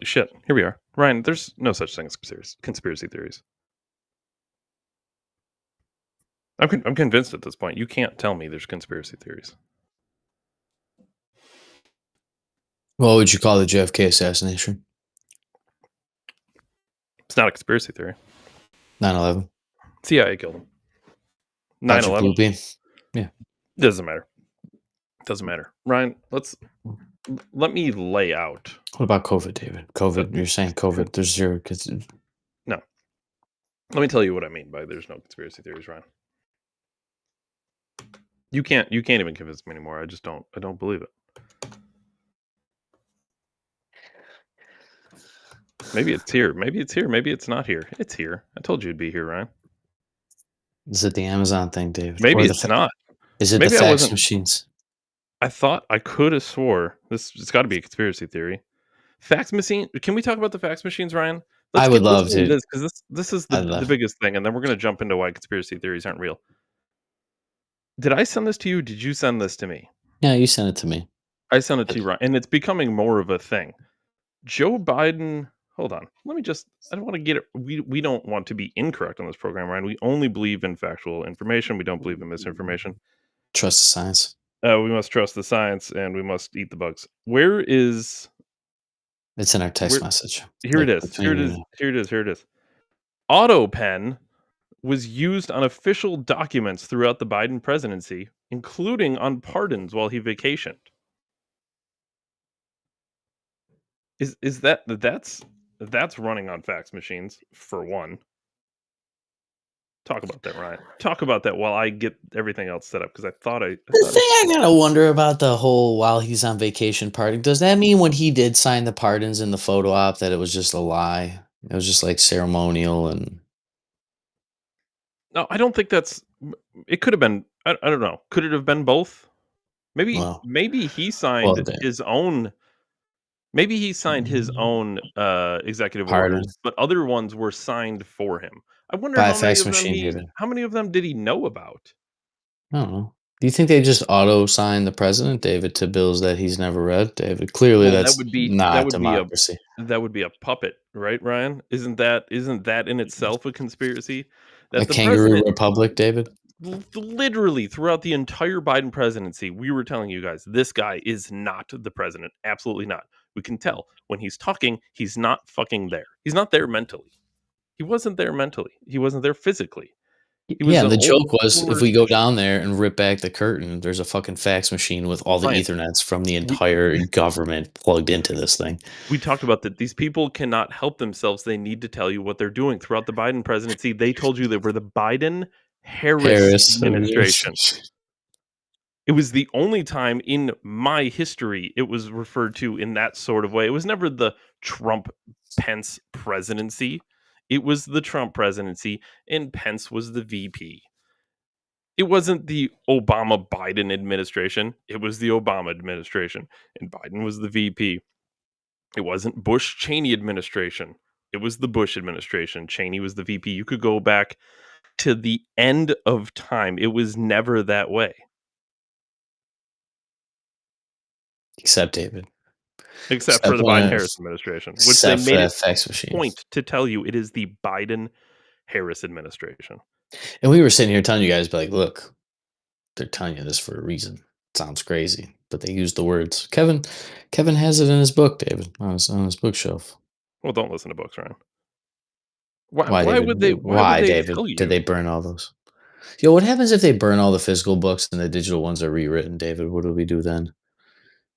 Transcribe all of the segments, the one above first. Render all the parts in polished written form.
Holy shit! Here we are, Ryan. There's no such thing as conspiracy theories. I'm convinced at this point. You can't tell me there's conspiracy theories. What would you call the JFK assassination? It's not a conspiracy theory. 9/11. CIA killed him. Project 9/11. Bluebeam. Yeah. Doesn't matter. Doesn't matter. Ryan, let me lay out. What about COVID, David? COVID. You're saying COVID. There's zero. No. Let me tell you what I mean by there's no conspiracy theories, Ryan. You can't even convince me anymore. I don't believe it. Maybe it's here. Maybe it's here. Maybe it's not here. It's here. I told you it'd be here, Ryan. Is it the Amazon thing, David? Maybe it's not. Is it Maybe the fax machines? I thought I could have swore it's got to be a conspiracy theory. Fax machine. Can we talk about the fax machines, Ryan? I would love to. Because this is the biggest thing, and then we're going to jump into why conspiracy theories aren't real. Did I send this to you? Did you send this to me? Yeah, you sent it to me. I sent it to you, Ryan, and it's becoming more of a thing. Joe Biden. Hold on. Let me just. I don't want to get it. We don't want to be incorrect on this program, Ryan. We only believe in factual information. We don't believe in misinformation. Trust the science. We must trust the science, and we must eat the bugs. Where is? It's in our text message. Here it is. Here it is. AutoPen was used on official documents throughout the Biden presidency, including on pardons while he vacationed. Is that's running on fax machines for one? Talk about that, Ryan. Talk about that while I get everything else set up, because I thought I gotta wonder about the whole while he's on vacation pardon. Does that mean when he did sign the pardons in the photo op that it was just a lie? It was just like ceremonial and. No, I don't think that's. It could have been. I don't know. Could it have been both? Maybe he signed his own. Maybe he signed his own executive orders, but other ones were signed for him. I wonder how many of them did he know about? I don't know. Do you think they just auto sign the president, David, to bills that he's never read, David? Clearly, that's not democracy. That would be a puppet, right, Ryan? Isn't that in itself a conspiracy? A kangaroo republic, David? Literally, throughout the entire Biden presidency, we were telling you guys, this guy is not the president. Absolutely not. We can tell when he's talking, he's not fucking there. He's not there mentally. He wasn't there mentally. He wasn't there physically. The joke was if we go down there and rip back the curtain, there's a fucking fax machine with all the Ethernets from the entire government plugged into this thing. We talked about that. These people cannot help themselves. They need to tell you what they're doing. Throughout the Biden presidency, they told you they were the Biden-Harris administration. It was the only time in my history it was referred to in that sort of way. It was never the Trump-Pence presidency. It was the Trump presidency, and Pence was the VP. It wasn't the Obama-Biden administration. It was the Obama administration, and Biden was the VP. It wasn't Bush-Cheney administration. It was the Bush administration. Cheney was the VP. You could go back to the end of time. It was never that way. Except, David. Except for the Biden-Harris administration, which they made it a point to tell you it is the Biden-Harris administration. And we were sitting here telling you guys, like, look, they're telling you this for a reason. It sounds crazy, but they use the words. Kevin has it in his book, David, on his bookshelf. Well, don't listen to books, Ryan. Why would they? Why, David? Did they burn all those? Yo, what happens if they burn all the physical books and the digital ones are rewritten, David? What do we do then?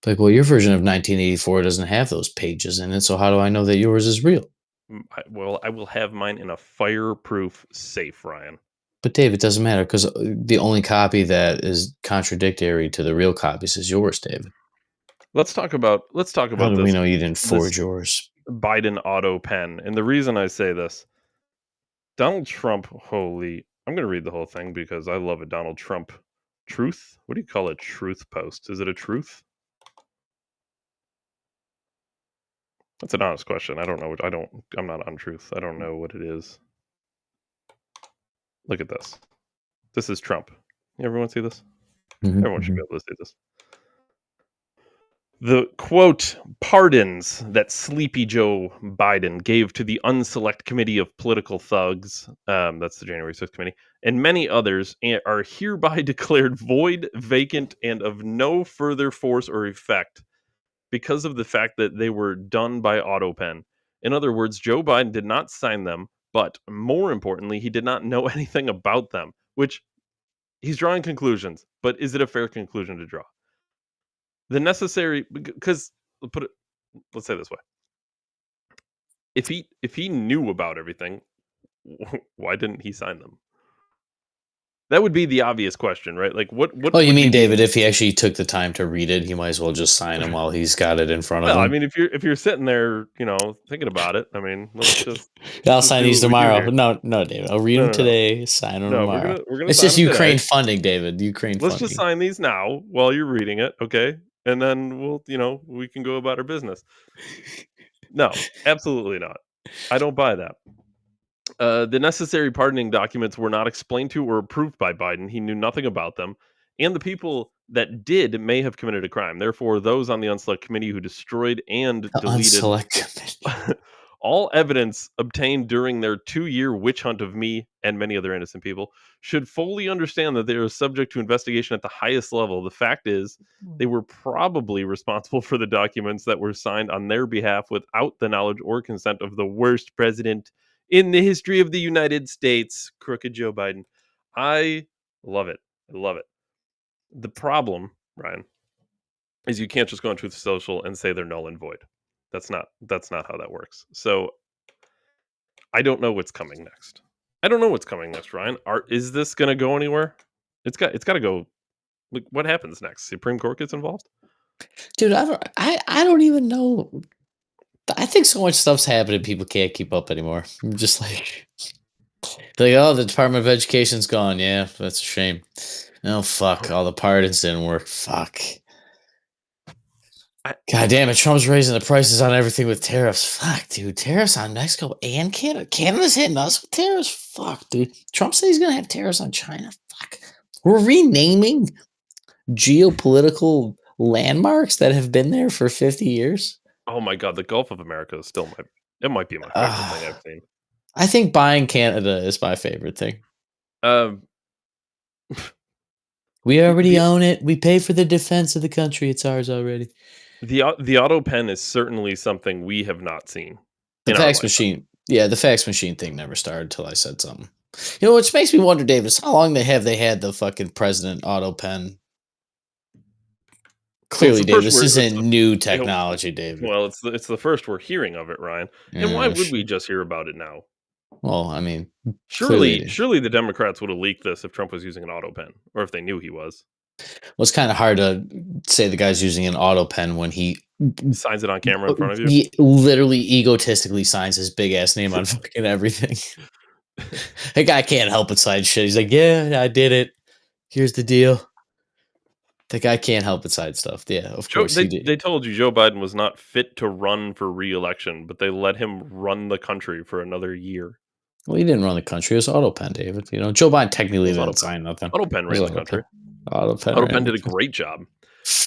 Like, well, your version of 1984 doesn't have those pages in it, so how do I know that yours is real? Well, I will have mine in a fireproof safe, Ryan. But Dave, it doesn't matter because the only copy that is contradictory to the real copies is yours, David. Let's talk about How do we know you didn't forge yours? Biden auto pen. And the reason I say this, Donald Trump, I'm going to read the whole thing because I love it. Donald Trump truth. What do you call a truth post? Is it a truth? That's an honest question. I don't know. I'm not on truth. I don't know what it is. Look at this. This is Trump. Everyone see this? Mm-hmm. Everyone should be able to see this. The quote pardons that Sleepy Joe Biden gave to the unselect committee of political thugs, that's the January 6th committee, and many others are hereby declared void, vacant, and of no further force or effect because of the fact that they were done by autopen. In other words, Joe Biden did not sign them, but more importantly, he did not know anything about them, which he's drawing conclusions, but is it a fair conclusion to draw? The necessary, because put it, let's say it this way: if he knew about everything, why didn't he sign them? That would be the obvious question, right? Like, what Oh, you would mean, be the David, if he actually took the time to read it, he might as well just sign him while he's got it in front of well, I him. mean, if you're sitting there, thinking about it, I mean, I'll let's sign do these what we do tomorrow. here. No, David. I'll read No, them no, no, today, sign them no. tomorrow. We're gonna It's sign just them today. Ukraine funding, David. Ukraine Let's just funding. sign these now while you're reading it, okay? And then we can go about our business. No, absolutely not. I don't buy that. The necessary pardoning documents were not explained to or approved by Biden. He knew nothing about them. And the people that did may have committed a crime. Therefore, those on the Unselect Committee who destroyed and The deleted unselect committee. all evidence obtained during their 2-year witch hunt of me and many other innocent people should fully understand that they are subject to investigation at the highest level. The fact is, they were probably responsible for the documents that were signed on their behalf without the knowledge or consent of the worst president in the history of the United States, crooked Joe Biden. I love it. I love it. The problem, Ryan, is you can't just go on Truth Social and say they're null and void. That's not how that works. So I don't know what's coming next. I don't know what's coming next, Ryan. Is this going to go anywhere? It's got to go. Like, what happens next? Supreme Court gets involved? Dude, I don't even know. I think so much stuff's happening, people can't keep up anymore. I'm just like, oh, the Department of Education's gone. Yeah, that's a shame. Oh, fuck. All the pardons didn't work. Fuck. I, God damn it. Trump's raising the prices on everything with tariffs. Fuck, dude. Tariffs on Mexico and Canada. Canada's hitting us with tariffs. Fuck, dude. Trump said he's going to have tariffs on China. Fuck. We're renaming geopolitical landmarks that have been there for 50 years. oh my God, the Gulf of America is still it might be my favorite thing I've seen. I think buying Canada is my favorite thing. Um, We already own it. We pay for the defense of the country. It's ours already. the auto pen is certainly something we have not seen The in our fax lifetime. machine. Yeah, the fax machine thing never started until I said something. You know, which makes me wonder, David, is how long they had the fucking president auto pen. Clearly, David, this isn't new technology, David. Well, it's the first we're hearing of it, Ryan. And why would we just hear about it now? Well, I mean, surely the Democrats would have leaked this if Trump was using an auto pen, or if they knew he was. Well, it's kind of hard to say the guy's using an auto pen when he signs it on camera in front of you. He literally egotistically signs his big ass name on fucking everything. That guy can't help but sign shit. He's like, yeah, I did it. Here's the deal. The guy can't help but sign stuff. Yeah, of course he did. They told you Joe Biden was not fit to run for re-election, but they let him run the country for another year. Well, he didn't run the country. It was auto pen, David. You know, Joe Biden technically didn't sign nothing. Auto pen ran the country. Auto pen did a great job.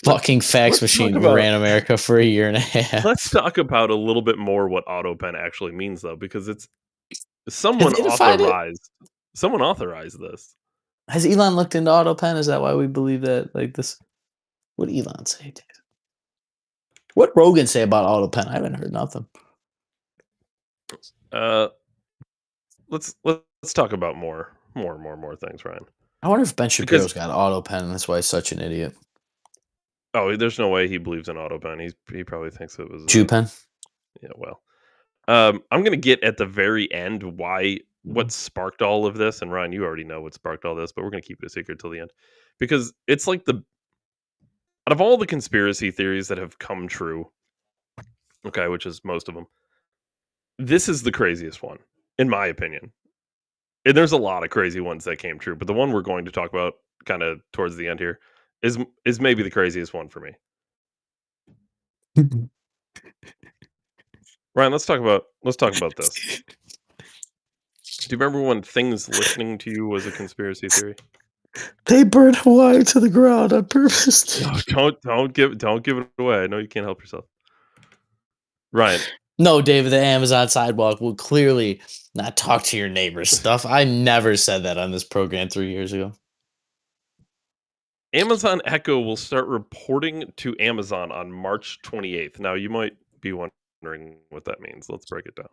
Fucking fax machine ran America for a year and a half. Let's talk about a little bit more what auto pen actually means, though, because it's someone authorized. Someone authorized this. Has Elon looked into auto pen? Is that why we believe that? Like this? What did Elon say, David? What Rogan say about auto pen? I haven't heard nothing. Let's talk about more things, Ryan. I wonder if Ben Shapiro's got auto pen, and that's why he's such an idiot. Oh, there's no way he believes in auto pen. He probably thinks it was Jew pen. Yeah, well, I'm gonna get at the very end what sparked all of this, and Ryan, you already know what sparked all this, but we're gonna keep it a secret till the end because it's like out of all the conspiracy theories that have come true, okay, which is most of them, this is the craziest one, in my opinion. And there's a lot of crazy ones that came true, but the one we're going to talk about kind of towards the end here is maybe the craziest one for me. Ryan, let's talk about this. Do you remember when things listening to you was a conspiracy theory? They burned Hawaii to the ground on purpose. No, don't give it away. I know you can't help yourself. Ryan. No, David, the Amazon sidewalk will clearly not talk to your neighbor's stuff. I never said that on this program 3 years ago. Amazon Echo will start reporting to Amazon on March 28th. Now, you might be wondering what that means. Let's break it down.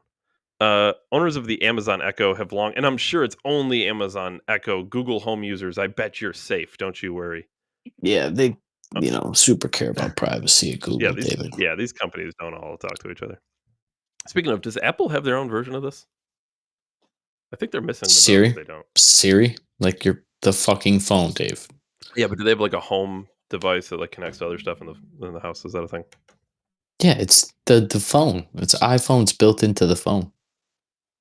Owners of the Amazon Echo have long, and I'm sure it's only Amazon Echo, Google Home users. I bet you're safe. Don't you worry. Yeah, they, super care about privacy at Yeah, Google, David. these companies don't all talk to each other. Speaking of, does Apple have their own version of this? I think they're missing the boat if they don't. Siri, like the fucking phone, Dave. Yeah, but do they have like a home device that like connects to other stuff in the house? Is that a thing? Yeah, it's the phone. It's iPhone's built into the phone,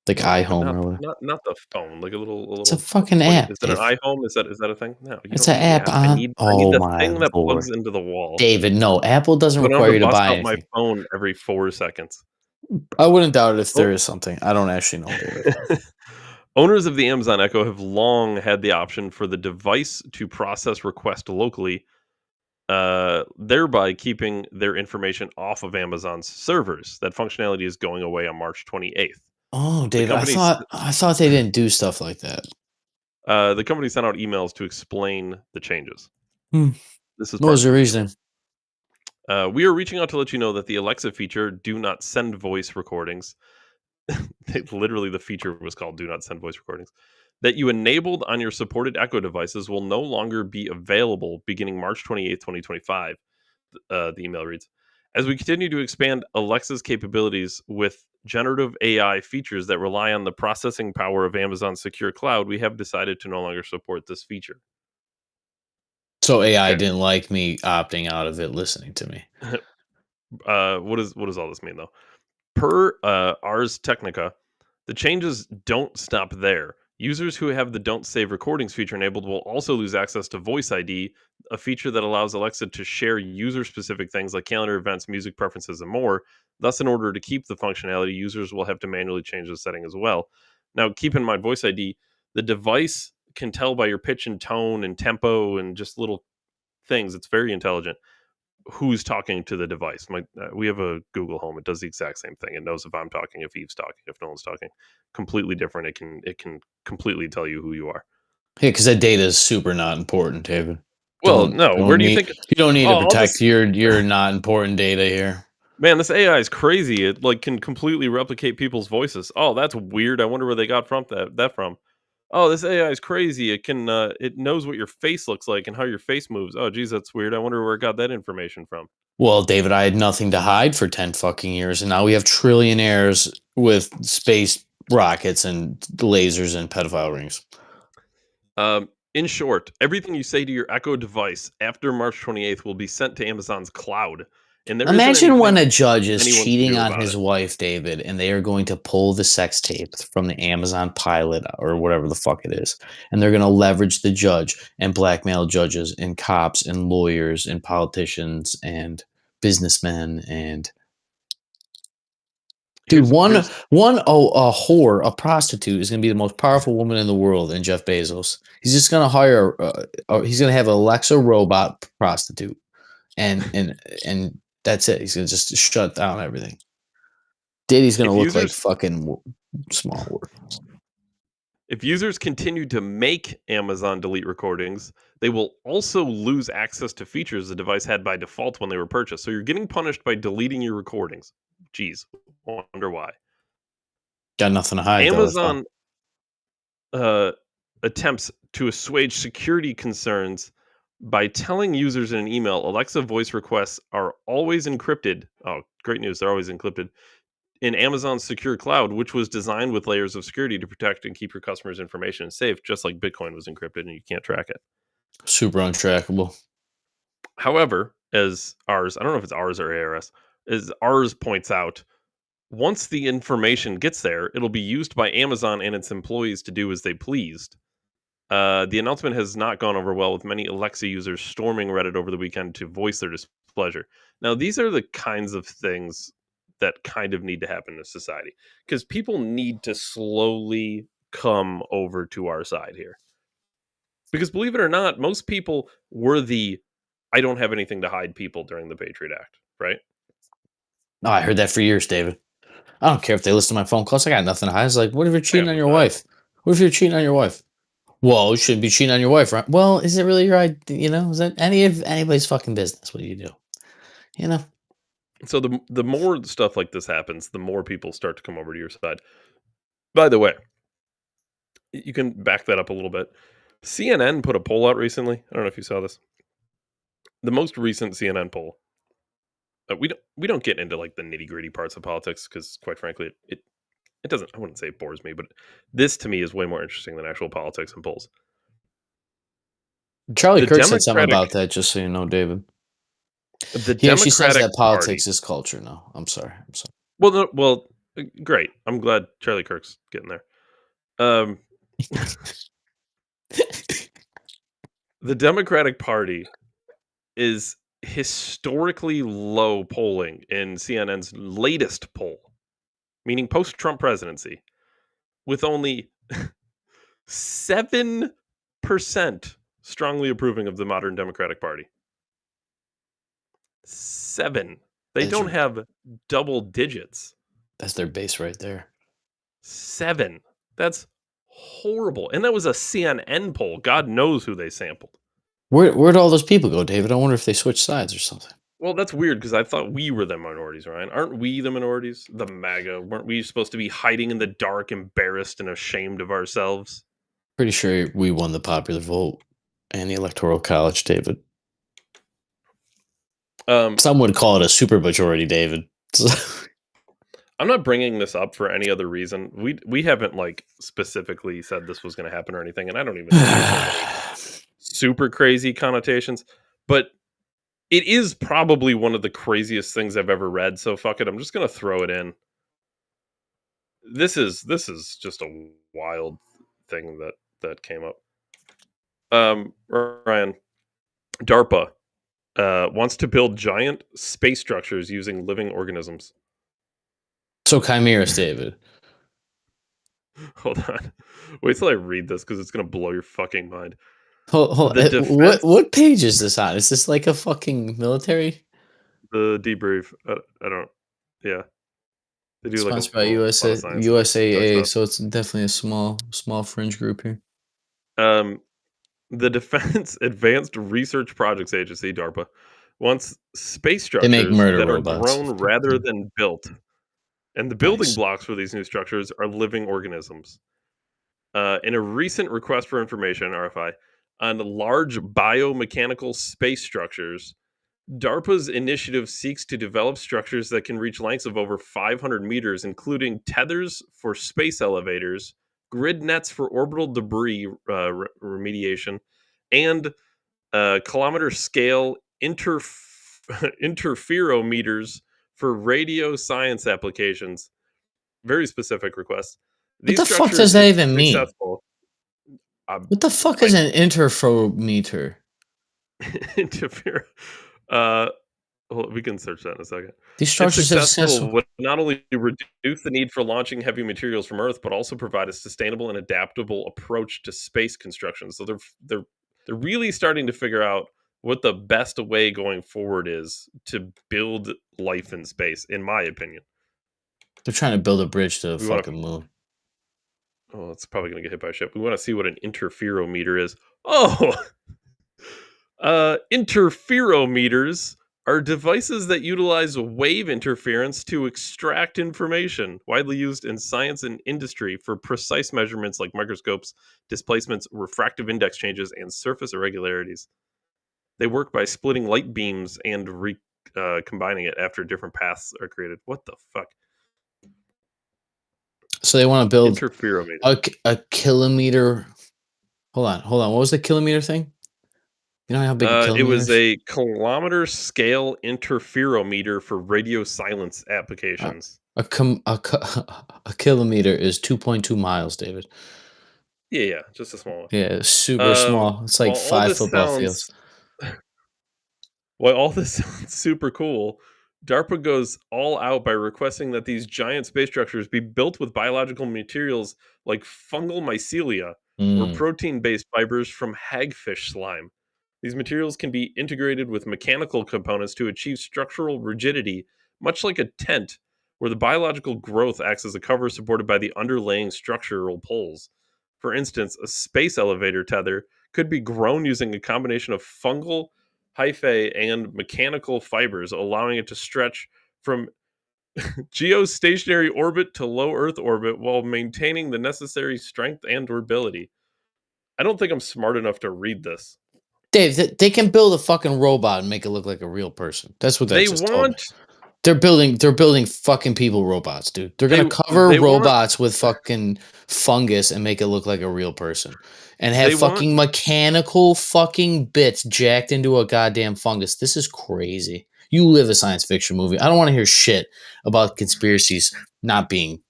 like iHome or whatever. Not the phone, like a little It's a fucking what app, is it, an Dave. iPhone? Is that a thing? No, you It's don't an need the app app. I on. need Oh the my thing that lord, plugs into the wall. David. No, Apple doesn't So I don't require have you to to bust buy out my anything. phone every 4 seconds. I wouldn't doubt it if Oh. there is something. I don't actually know, David. Owners of the Amazon Echo have long had the option for the device to process requests locally, thereby keeping their information off of Amazon's servers. That functionality is going away on March 28th. Oh, The David, company I thought they didn't do stuff like that. the company sent out emails to explain the changes. This is What part was of the the reason? email. We are reaching out to let you know that the Alexa feature, do not send voice recordings. Literally, the feature was called do not send voice recordings. That you enabled on your supported Echo devices will no longer be available beginning March 28th, 2025. The email reads, as we continue to expand Alexa's capabilities with generative AI features that rely on the processing power of Amazon's secure cloud, we have decided to no longer support this feature. So AI Okay. didn't like me opting out of it listening to me. What does all this mean though? Per Ars Technica, the changes don't stop there. Users who have the Don't Save Recordings feature enabled will also lose access to Voice ID, a feature that allows Alexa to share user specific things like calendar events, music preferences, and more. Thus, in order to keep the functionality, users will have to manually change the setting as well. Now, keep in mind, Voice ID, the device can tell by your pitch and tone and tempo and just little things. It's very intelligent who's talking to the device. We have a Google Home. It does the exact same thing. It knows if I'm talking, if Eve's talking, if no one's talking. Completely different. It can completely tell you who you are. Yeah, because that data is super not important, David. Well, no. Where do you think? You don't need to Oh, protect your not important data here. man, this AI is crazy. It like can completely replicate people's voices. Oh, that's weird. I wonder where they got that from. Oh, this AI is crazy. It knows what your face looks like and how your face moves. Oh, geez, that's weird. I wonder where it got that information from. Well, David, I had nothing to hide for 10 fucking years, and now we have trillionaires with space rockets and lasers and pedophile rings. In short, everything you say to your Echo device after March 28th will be sent to Amazon's cloud, and there isn't Imagine when anything a judge is anyone can cheating do on about it. his wife, David, and they are going to pull the sex tape from the Amazon pilot or whatever the fuck it is. And they're going to leverage the judge and blackmail judges and cops and lawyers and politicians and businessmen and dude, Here's a whore, a prostitute is going to be the most powerful woman in the world in Jeff Bezos. He's just going to hire he's going to have an Alexa robot prostitute and that's it. He's gonna just shut down everything. Diddy's gonna if look like users fucking small work. if users continue to make Amazon delete recordings, they will also lose access to features the device had by default when they were purchased. So you're getting punished by deleting your recordings. Geez, wonder why. Got nothing to hide though. That's why. Amazon attempts to assuage security concerns by telling users in an email Alexa voice requests are always encrypted. Oh, great news. They're always encrypted in Amazon's secure cloud, which was designed with layers of security to protect and keep your customers' information safe, just like Bitcoin was encrypted and you can't track it. Super untrackable. However, as ours, I don't know if it's ours or ARS, as ours points out, once the information gets there, it'll be used by Amazon and its employees to do as they pleased. The announcement has not gone over well, with many Alexa users storming Reddit over the weekend to voice their displeasure. Now, these are the kinds of things that kind of need to happen in society because people need to slowly come over to our side here. Because believe it or not, most people were the I don't have anything to hide people during the Patriot Act, right? Oh, I heard that for years, David. I don't care if they listen to my phone calls. I got nothing to hide. It's like, what if you're I cheating have on no your time. wife? What if you're cheating on your wife? Well, you shouldn't be cheating on your wife, right? Well, is it really your idea? Is that anybody's fucking business? What do you do? You know, So the more stuff like this happens, the more people start to come over to your side. By the way, you can back that up a little bit. CNN put a poll out recently. I don't know if you saw this. The most recent CNN poll. We don't get into like the nitty gritty parts of politics because, quite frankly, it doesn't. I wouldn't say it bores me, but this to me is way more interesting than actual politics and polls. Charlie The Kirk said something Democratic about that, just so you know, David. the He actually says Democratic that Party. politics is culture. No, I'm sorry. I'm sorry. Well, no, well, great. I'm glad Charlie Kirk's getting there. Um, the Democratic Party is historically low polling in CNN's latest poll, meaning post-Trump presidency, with only 7% strongly approving of the modern Democratic Party. 7. They That's don't your, have double digits. that's their base right there. 7. That's horrible. And that was a CNN poll. God knows who they sampled. Where'd all those people go, David? I wonder if they switched sides or something. Well, that's weird because I thought we were the minorities, Ryan. Aren't we the minorities? The MAGA. Weren't we supposed to be hiding in the dark, embarrassed and ashamed of ourselves? Pretty sure we won the popular vote and the electoral college, David. Some would call it a supermajority, David. I'm not bringing this up for any other reason. We haven't like specifically said this was going to happen or anything, and I don't even think this has any super crazy connotations. But it is probably one of the craziest things I've ever read. So fuck it, I'm just going to throw it in. This is just a wild thing that came up. Ryan, DARPA wants to build giant space structures using living organisms. So chimeras, David. Hold on. Wait till I read this because it's going to blow your fucking mind. Hold, The defense, what page is this on? Is this like a fucking military? the debrief. I don't. Yeah, they do like Sponsored by a lot of science and drug USAA, stuff. so it's definitely a small fringe group here. The Defense Advanced Research Projects Agency (DARPA) wants space They make structures murder that are robots. grown rather than built, and the building blocks for these new structures are living organisms. In a recent request for information (RFI) on large biomechanical space structures, DARPA's initiative seeks to develop structures that can reach lengths of over 500 meters, including tethers for space elevators, grid nets for orbital debris remediation, and kilometer scale interferometers for radio science applications. Very specific requests. What These the fuck structures, does that if even mean? successful, What the fuck is I an interferometer? interfere. Uh, well, we can search that in a second. These If structures are successful, successful. would not only reduce the need for launching heavy materials from Earth, but also provide a sustainable and adaptable approach to space construction. So they're really starting to figure out what the best way going forward is to build life in space, in my opinion. They're trying to build a bridge to the We want to. fucking moon. Oh, it's probably going to get hit by a ship. We want to see what an interferometer is. Oh, interferometers are devices that utilize wave interference to extract information, widely used in science and industry for precise measurements like microscopes, displacements, refractive index changes, and surface irregularities. They work by splitting light beams and combining it after different paths are created. What the fuck? So they want to build Interferometer. a kilometer. Hold on. What was the kilometer thing? You know how big a It kilometer was is? a kilometer scale interferometer for radio silence applications. A kilometer is 2.2 miles, David. Yeah, just a small one. Yeah, it's super small. It's like While all 5 this football fields. sounds, while all this sounds super cool, DARPA goes all out by requesting that these giant space structures be built with biological materials like fungal mycelia, or protein-based fibers from hagfish slime. These materials can be integrated with mechanical components to achieve structural rigidity, much like a tent, where the biological growth acts as a cover supported by the underlying structural poles. For instance, a space elevator tether could be grown using a combination of fungal, hyphae, and mechanical fibers, allowing it to stretch from geostationary orbit to low Earth orbit while maintaining the necessary strength and durability. I don't think I'm smart enough to read this. Dave, they can build a fucking robot and make it look like a real person. That's what that They just told me. want They're building fucking people robots, dude. They're gonna cover they want robots with fucking fungus and make it look like a real person. And have they want fucking mechanical fucking bits jacked into a goddamn fungus. This is crazy. You live a science fiction movie. I don't want to hear shit about conspiracies not being.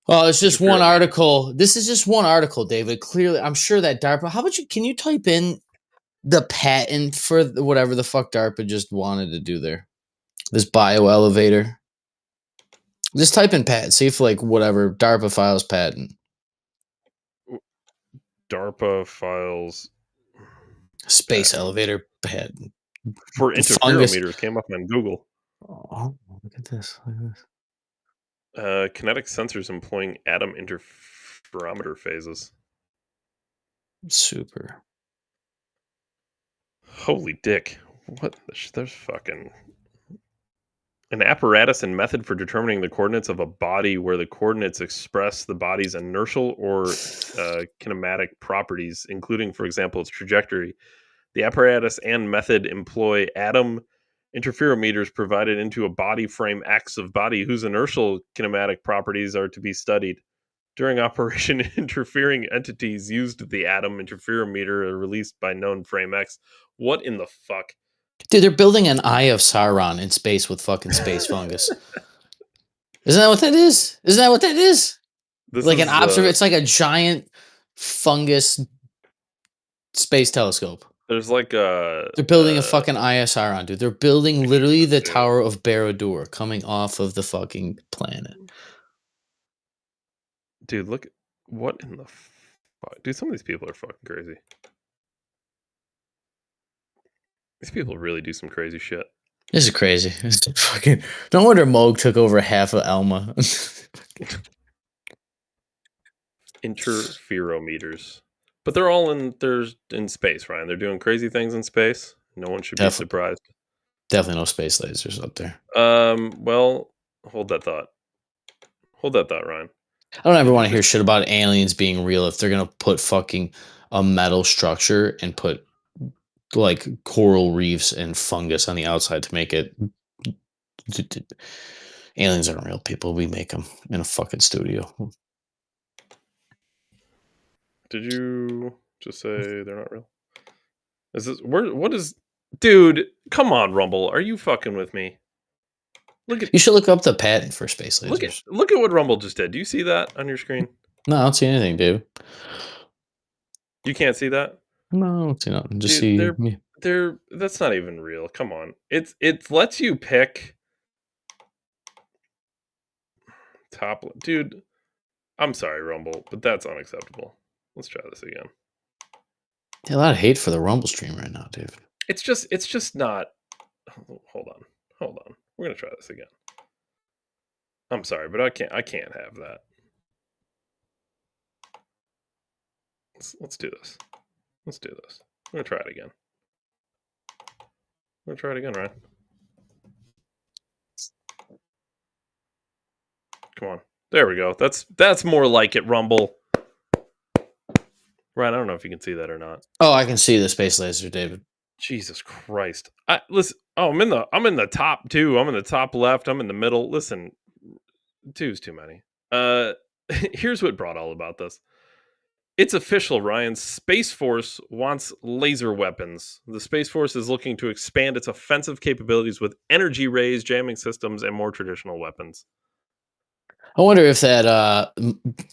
Oh, it's just one article. This is just one article, David. Clearly, I'm sure that DARPA. How about you? Can you type in the patent for whatever the fuck DARPA just wanted to do there? This bio elevator. Just type in patent. See if like whatever DARPA files patent. DARPA files Space elevator patent for interferometers came up on Google. Oh, look at this. Look at this. Kinetic sensors employing atom interferometer phases. Super. Holy dick. What? There's fucking... An apparatus and method for determining the coordinates of a body where the coordinates express the body's inertial or kinematic properties, including, for example, its trajectory. The apparatus and method employ atom interferometers provided into a body frame axis of body whose inertial kinematic properties are to be studied. During operation, interfering entities used the atom interferometer are released by known frame X. What in the fuck? Dude, they're building an eye of Sauron in space with fucking space fungus. Isn't that what that is? Isn't that what that is? This like is, an observer. It's like a giant fungus space telescope. There's like a... They're building a fucking eye of Sauron, dude. They're building literally the Tower of Barad-dûr coming off of the fucking planet. Dude, look. What in the fuck? Dude, some of these people are fucking crazy. These people really do some crazy shit. This is crazy. It's fucking... No wonder Moog took over half of Elma. Interferometers. But they're all in space, Ryan. They're doing crazy things in space. No one should be surprised. Definitely no space lasers up there. Well, hold that thought. Hold that thought, Ryan. I don't ever want to hear shit about aliens being real if they're gonna put fucking a metal structure and put like coral reefs and fungus on the outside to make it. Aliens aren't real people. We make them in a fucking studio. Did you just say they're not real? Is this what is... Dude, come on, Rumble. Are you fucking with me? You should look up the patent for space lasers. Look at what Rumble just did. Do you see that on your screen? No, I don't see anything, dude. You can't see that? No, I don't see nothing. Just dude, see they're that's not even real. Come on. It lets you pick top... Dude, I'm sorry, Rumble, but that's unacceptable. Let's try this again. A lot of hate for the Rumble stream right now, dude. It's just not... Hold on. We're gonna try this again. I'm sorry, but I can't have that. Let's do this. Let's do this. We're gonna try it again. We're gonna try it again, Ryan. Come on. There we go. That's more like it, Rumble. Ryan, I don't know if you can see that or not. Oh, I can see the space laser, David. Jesus Christ. Listen. Oh, I'm in the top two. I'm in the top left. I'm in the middle. Listen, two's too many. Here's what brought all about this. It's official, Ryan. Space Force wants laser weapons. The Space Force is looking to expand its offensive capabilities with energy rays, jamming systems, and more traditional weapons. I wonder if that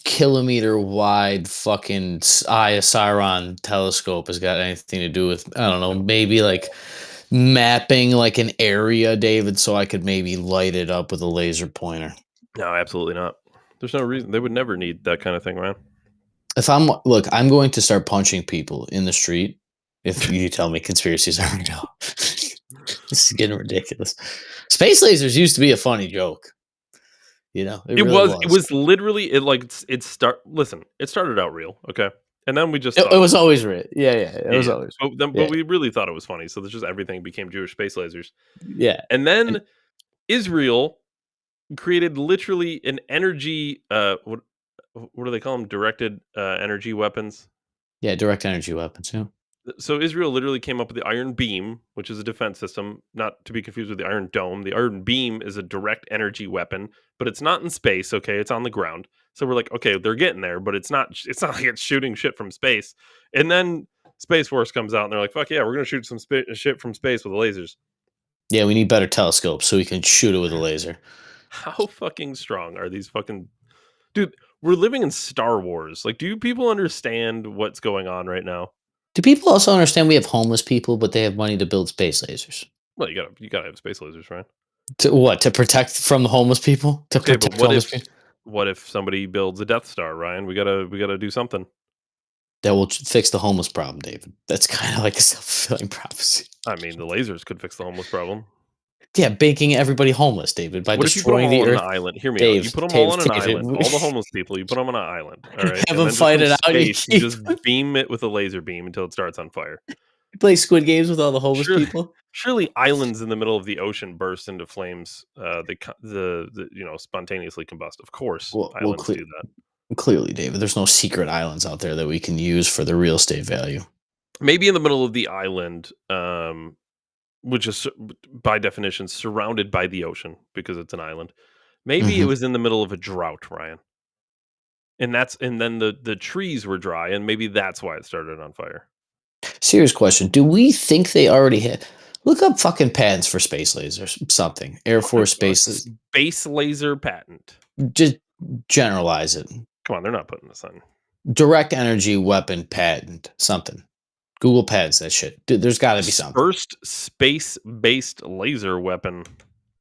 kilometer-wide fucking Eye of Sauron telescope has got anything to do with, I don't know, maybe like mapping like an area, David, so I could maybe light it up with a laser pointer. No, absolutely not. There's no reason. They would never need that kind of thing, Ryan. I'm going to start punching people in the street if you tell me conspiracies are real. This is getting ridiculous. Space lasers used to be a funny joke. It It really was it was. was literally it started out real, okay? And then we just It thought it was was funny. always real. Yeah, yeah. It was Yeah, always but yeah, we really thought it was funny, so there's just everything became Jewish space lasers. yeah. And And then Israel created literally an energy, what do they call them? Directed, energy weapons? yeah, direct energy weapons. Yeah. So Israel literally came up with the Iron Beam, which is a defense system, not to be confused with the Iron Dome. The Iron Beam is a direct energy weapon, but it's not in space. Okay, it's on the ground. So we're like, okay, they're getting there, but it's not. It's not like it's shooting shit from space. And then Space Force comes out, and they're like, fuck yeah, we're gonna shoot some shit from space with lasers. Yeah, we need better telescopes so we can shoot it with a laser. How fucking strong are these fucking dude? We're living in Star Wars. Like, do people understand what's going on right now? Do people also understand we have homeless people, but they have money to build space lasers? Well, you gotta have space lasers, right? To what? To protect from the homeless people? To Okay, but protect homeless people? what if somebody builds a Death Star, Ryan? We gotta do something. That will fix the homeless problem, David. That's kind of like a self-fulfilling prophecy. I mean, the lasers could fix the homeless problem. Yeah, making everybody homeless, David, by What if you put them destroying all the on an earth. island? Hear me out. You Dave, put them all Dave, on an David, island. All the homeless people, you put them on an island, all right? have And them then just fight from it out. You space, you keep just beam it with a laser beam until it starts on fire. play Squid Games with all the homeless Surely, people. surely islands in the middle of the ocean burst into flames. Spontaneously combust. Of course, Well, islands do that. clearly, David, there's no secret islands out there that we can use for the real estate value. Maybe in the middle of the island, which is by definition surrounded by the ocean because it's an island. Maybe it Mhm. was in the middle of a drought, Ryan. And then the trees were dry, and maybe that's why it started on fire. Serious question. Do we think they already have? Look up fucking patents for space lasers. Something. Air Okay, Force a space. space laser patent. Just generalize it. Come on, they're not putting this on. Direct energy weapon patent. Something. Google patents that shit. Dude, there's got to be something. First space-based laser weapon.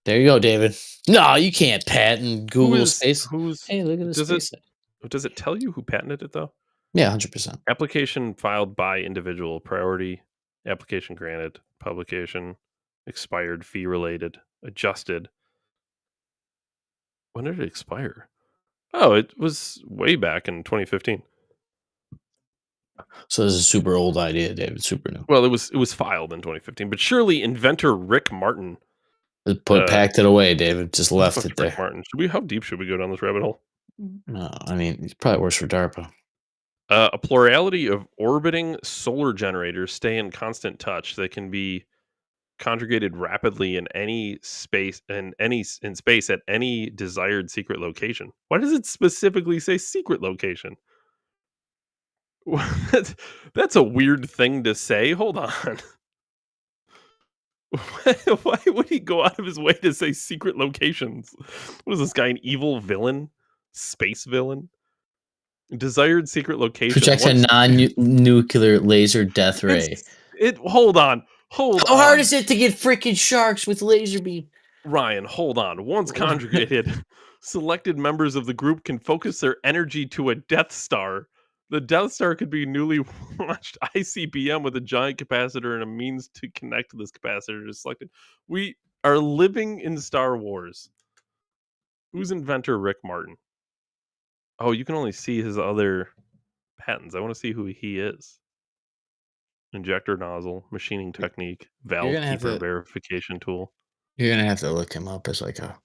There you go, David. No, you can't patent Who Google is space. who's Hey, look at the does it space. does it tell you who patented it though? Yeah, 100%. Application filed by individual, priority, application granted, publication, expired, fee related, adjusted. When did it expire? Oh, it was way back in 2015. So this is a super old idea, David. Super new. Well, it was filed in 2015, but surely inventor Rick Martin. Just Uh, packed it away, David. Just who the left fuck's it Rick there. Martin? How deep should we go down this rabbit hole? No, I mean, it probably works for DARPA. A plurality of orbiting solar generators stay in constant touch. They can be conjugated rapidly in any space in space at any desired secret location. Why does it specifically say secret location? that's, that's a weird thing to say. Hold on. Why would he go out of his way to say secret locations? What is this guy, an evil villain? Space villain? Desired secret locations. Projects a Once non-nuclear laser death ray. hold on. Hold How hard on. is it to get freaking sharks with laser beam? Ryan, hold on. Once conjugated, selected members of the group can focus their energy to a Death Star. The Death Star could be newly launched ICBM with a giant capacitor and a means to connect to this capacitor to selected. We are living in Star Wars. Who's inventor Rick Martin? Oh, you can only see his other patents. I want to see who he is. Injector nozzle, machining technique, You're valve gonna have keeper to. verification tool. You're gonna have to look him up as like a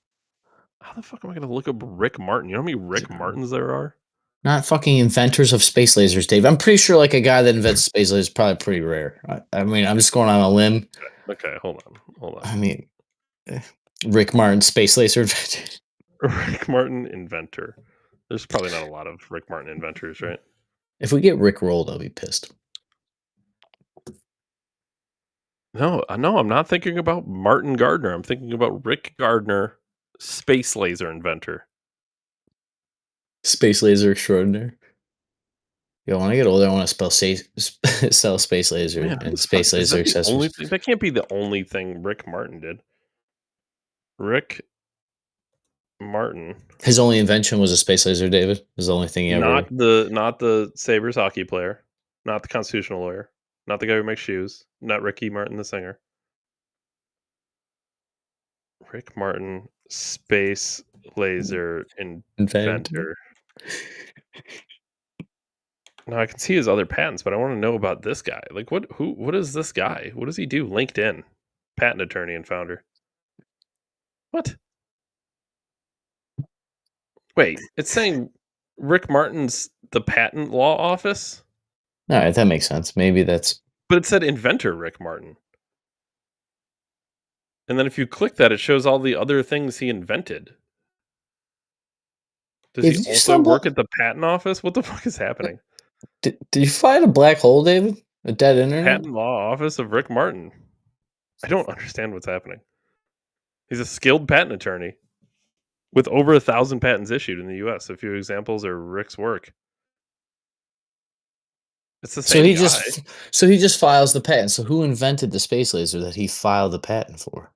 How the fuck am I going to look up Rick Martin? You know how many Rick Martins there are? not fucking inventors of space lasers, Dave. I'm pretty sure like a guy that invents space lasers is probably pretty rare. I mean, I'm just going on a limb. Okay, hold on. Hold on. I mean, eh, Rick Martin, space laser inventor. Rick Martin inventor. There's probably not a lot of Rick Martin inventors, right? If we get Rick rolled, I'll be pissed. No, no, I'm not thinking about Martin Gardner. I'm thinking about Rick Gardner, space laser inventor. Space laser extraordinaire. Yo, when I get older, I want to sell space laser Man, who and the fuck space is laser that the only accessories. thing? That can't be the only thing Rick Martin did. Rick Martin. His only invention was a space laser, David. Is the only thing he Not ever... the Sabres hockey player, not the constitutional lawyer, not the guy who makes shoes, not Ricky Martin the singer. Rick Martin, space laser invented. inventor. No, I can see his other patents, but I want to know about this guy. Like, what is this guy? What does he do? LinkedIn, patent attorney and founder. What? Wait, it's saying Rick Martin's the patent law office, All right, that makes sense. Maybe that's... but it said inventor Rick Martin. And then if you click that, it shows all the other things he invented. Does he Did you also stumble? work at the patent office? What the fuck is happening? Did you find a black hole, David? A dead internet? Patent law office of Rick Martin. I don't understand what's happening. He's a skilled patent attorney with over 1,000 patents issued in the U.S. A few examples are Rick's work. It's the So same he guy. just files the patent. So who invented the space laser that he filed the patent for?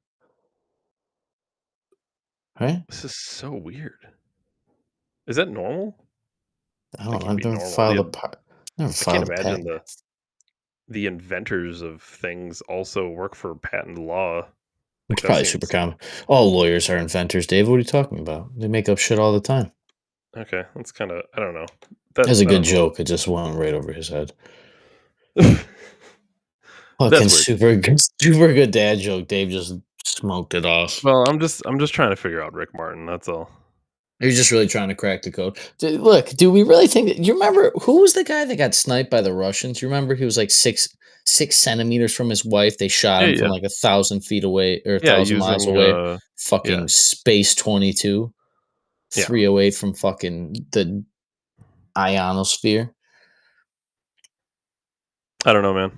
Right? This is so weird. Is that normal? I That don't know. can't I've be never normal. I can't filed a imagine patent. the inventors of things also work for patent law. It's Like, that probably super seems common. All lawyers are inventors, Dave. What are you talking about? They make up shit all the time. okay. That's kind of, I don't know. That's a I good don't know. joke. It just went right over his head. That's Fucking weird. super good dad joke. Dave just smoked it off. Well, I'm just trying to figure out Rick Martin. That's all. You're just really trying to crack the code. Look, do we really think that... You remember who was the guy that got sniped by the Russians? You remember he was like 6 centimeters from his wife. They shot Yeah, him from yeah, like 1,000 feet away or a yeah. 1,000 miles Using away. yeah, Fucking Space 22, yeah. 308 from fucking the ionosphere. I don't know, man.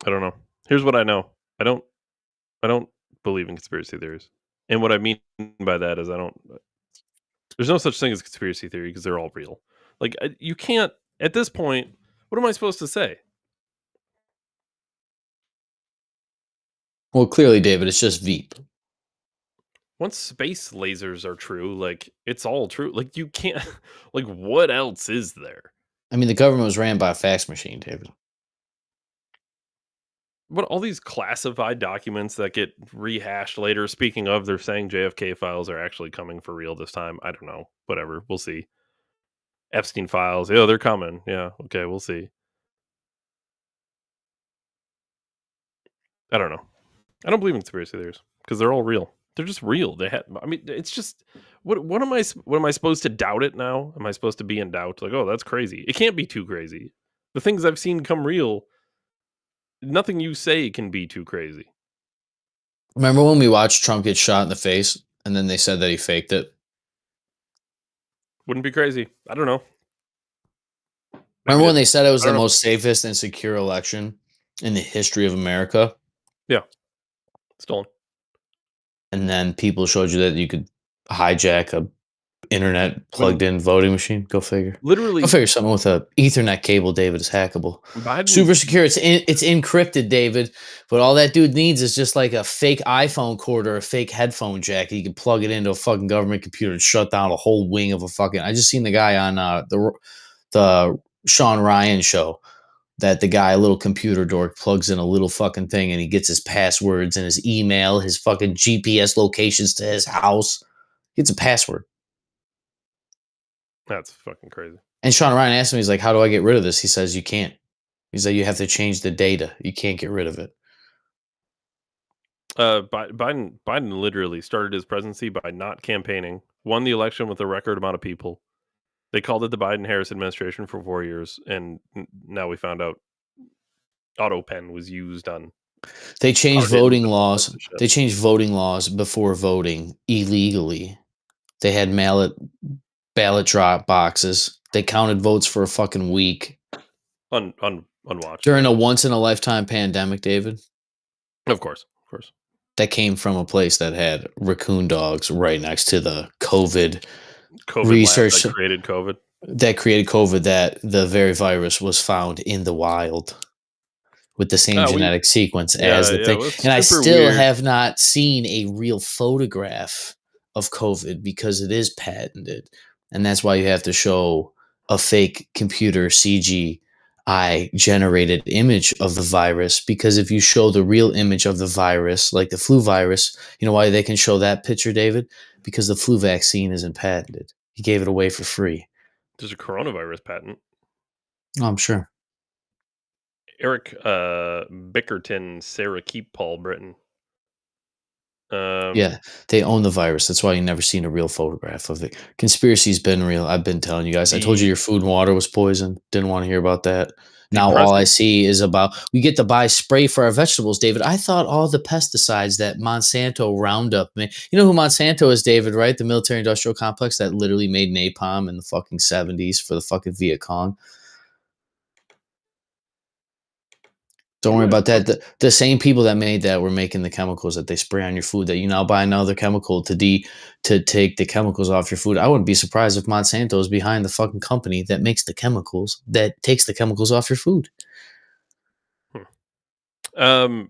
I don't know. Here's what I know. I don't I don't believe in conspiracy theories. And what I mean by that is there's no such thing as conspiracy theory because they're all real. Like, you can't at this point, what am I supposed to say? Well, clearly, David, it's just Veep. Once space lasers are true, like, it's all true. Like, you can't like, what else is there? I mean, the government was ran by a fax machine, David. But all these classified documents that get rehashed later, speaking of, they're saying JFK files are actually coming for real this time. I don't know. Whatever. We'll see. Epstein files. Yeah, they're coming. Yeah. Okay. We'll see. I don't know. I don't believe in conspiracy theories because they're all real. They're just real. I mean, it's just what am I supposed to doubt it now? Am I supposed to be in doubt? Like, oh, that's crazy. It can't be too crazy. The things I've seen come real. Nothing you say can be too crazy. Remember when we watched Trump get shot in the face and then they said that he faked it? Wouldn't be crazy. I don't know. Maybe Remember when did. they said it was I the don't know. most safest and secure election in the history of America? Yeah. Stolen. And then people showed you that you could hijack a internet When plugged in voting machine. Go figure. Go literally figure something with a Ethernet cable, David, is hackable. Super Biden's secure. It's encrypted, David. But all that dude needs is just like a fake iPhone cord or a fake headphone jack. You can plug it into a fucking government computer and shut down a whole wing of a fucking... I just seen the guy on the Sean Ryan show, that the guy, a little computer dork, plugs in a little fucking thing and he gets his passwords and his email, his fucking GPS locations to his house. He gets a password. that's fucking crazy. And Sean Ryan asked him, he's like, how do I get rid of this? He says, you can't. He's like, you have to change the data. You can't get rid of it. Biden literally started his presidency by not campaigning, won the election with a record amount of people. They called it the Biden-Harris administration for 4 years, and now we found out auto pen was used on They changed hard-hitting voting bills. laws. They changed voting laws before voting illegally. They had ballot drop boxes. They counted votes for a fucking week. Unwatched. During a once-in-a-lifetime pandemic, David. Of course. That came from a place that had raccoon dogs right next to the COVID Lab research that created COVID. that created COVID, that the very virus was found in the wild with the same genetic sequence as the Yeah, it thing. was And I super still weird. have not seen a real photograph of COVID because it is patented. And that's why you have to show a fake computer CGI generated image of the virus. Because if you show the real image of the virus, like the flu virus, you know why they can show that picture, David? Because the flu vaccine isn't patented. He gave it away for free. There's a coronavirus patent. Oh, I'm sure. Eric Bickerton, Sarah Keep, Paul Britton. Yeah, they own the virus. That's why you never seen a real photograph of it. Conspiracy's been real. I've been telling you guys. I told you your food and water was poisoned. Didn't want to hear about that. The Now all I president, see is about we get to buy spray for our vegetables, David. I thought all the pesticides that Monsanto Roundup made. You know who Monsanto is, David, right? The military industrial complex that literally made napalm in the fucking 70s for the fucking Viet Cong. Don't worry about that. The same people that made that were making the chemicals that they spray on your food that you now buy another chemical to take the chemicals off your food. I wouldn't be surprised if Monsanto is behind the fucking company that makes the chemicals that takes the chemicals off your food. Told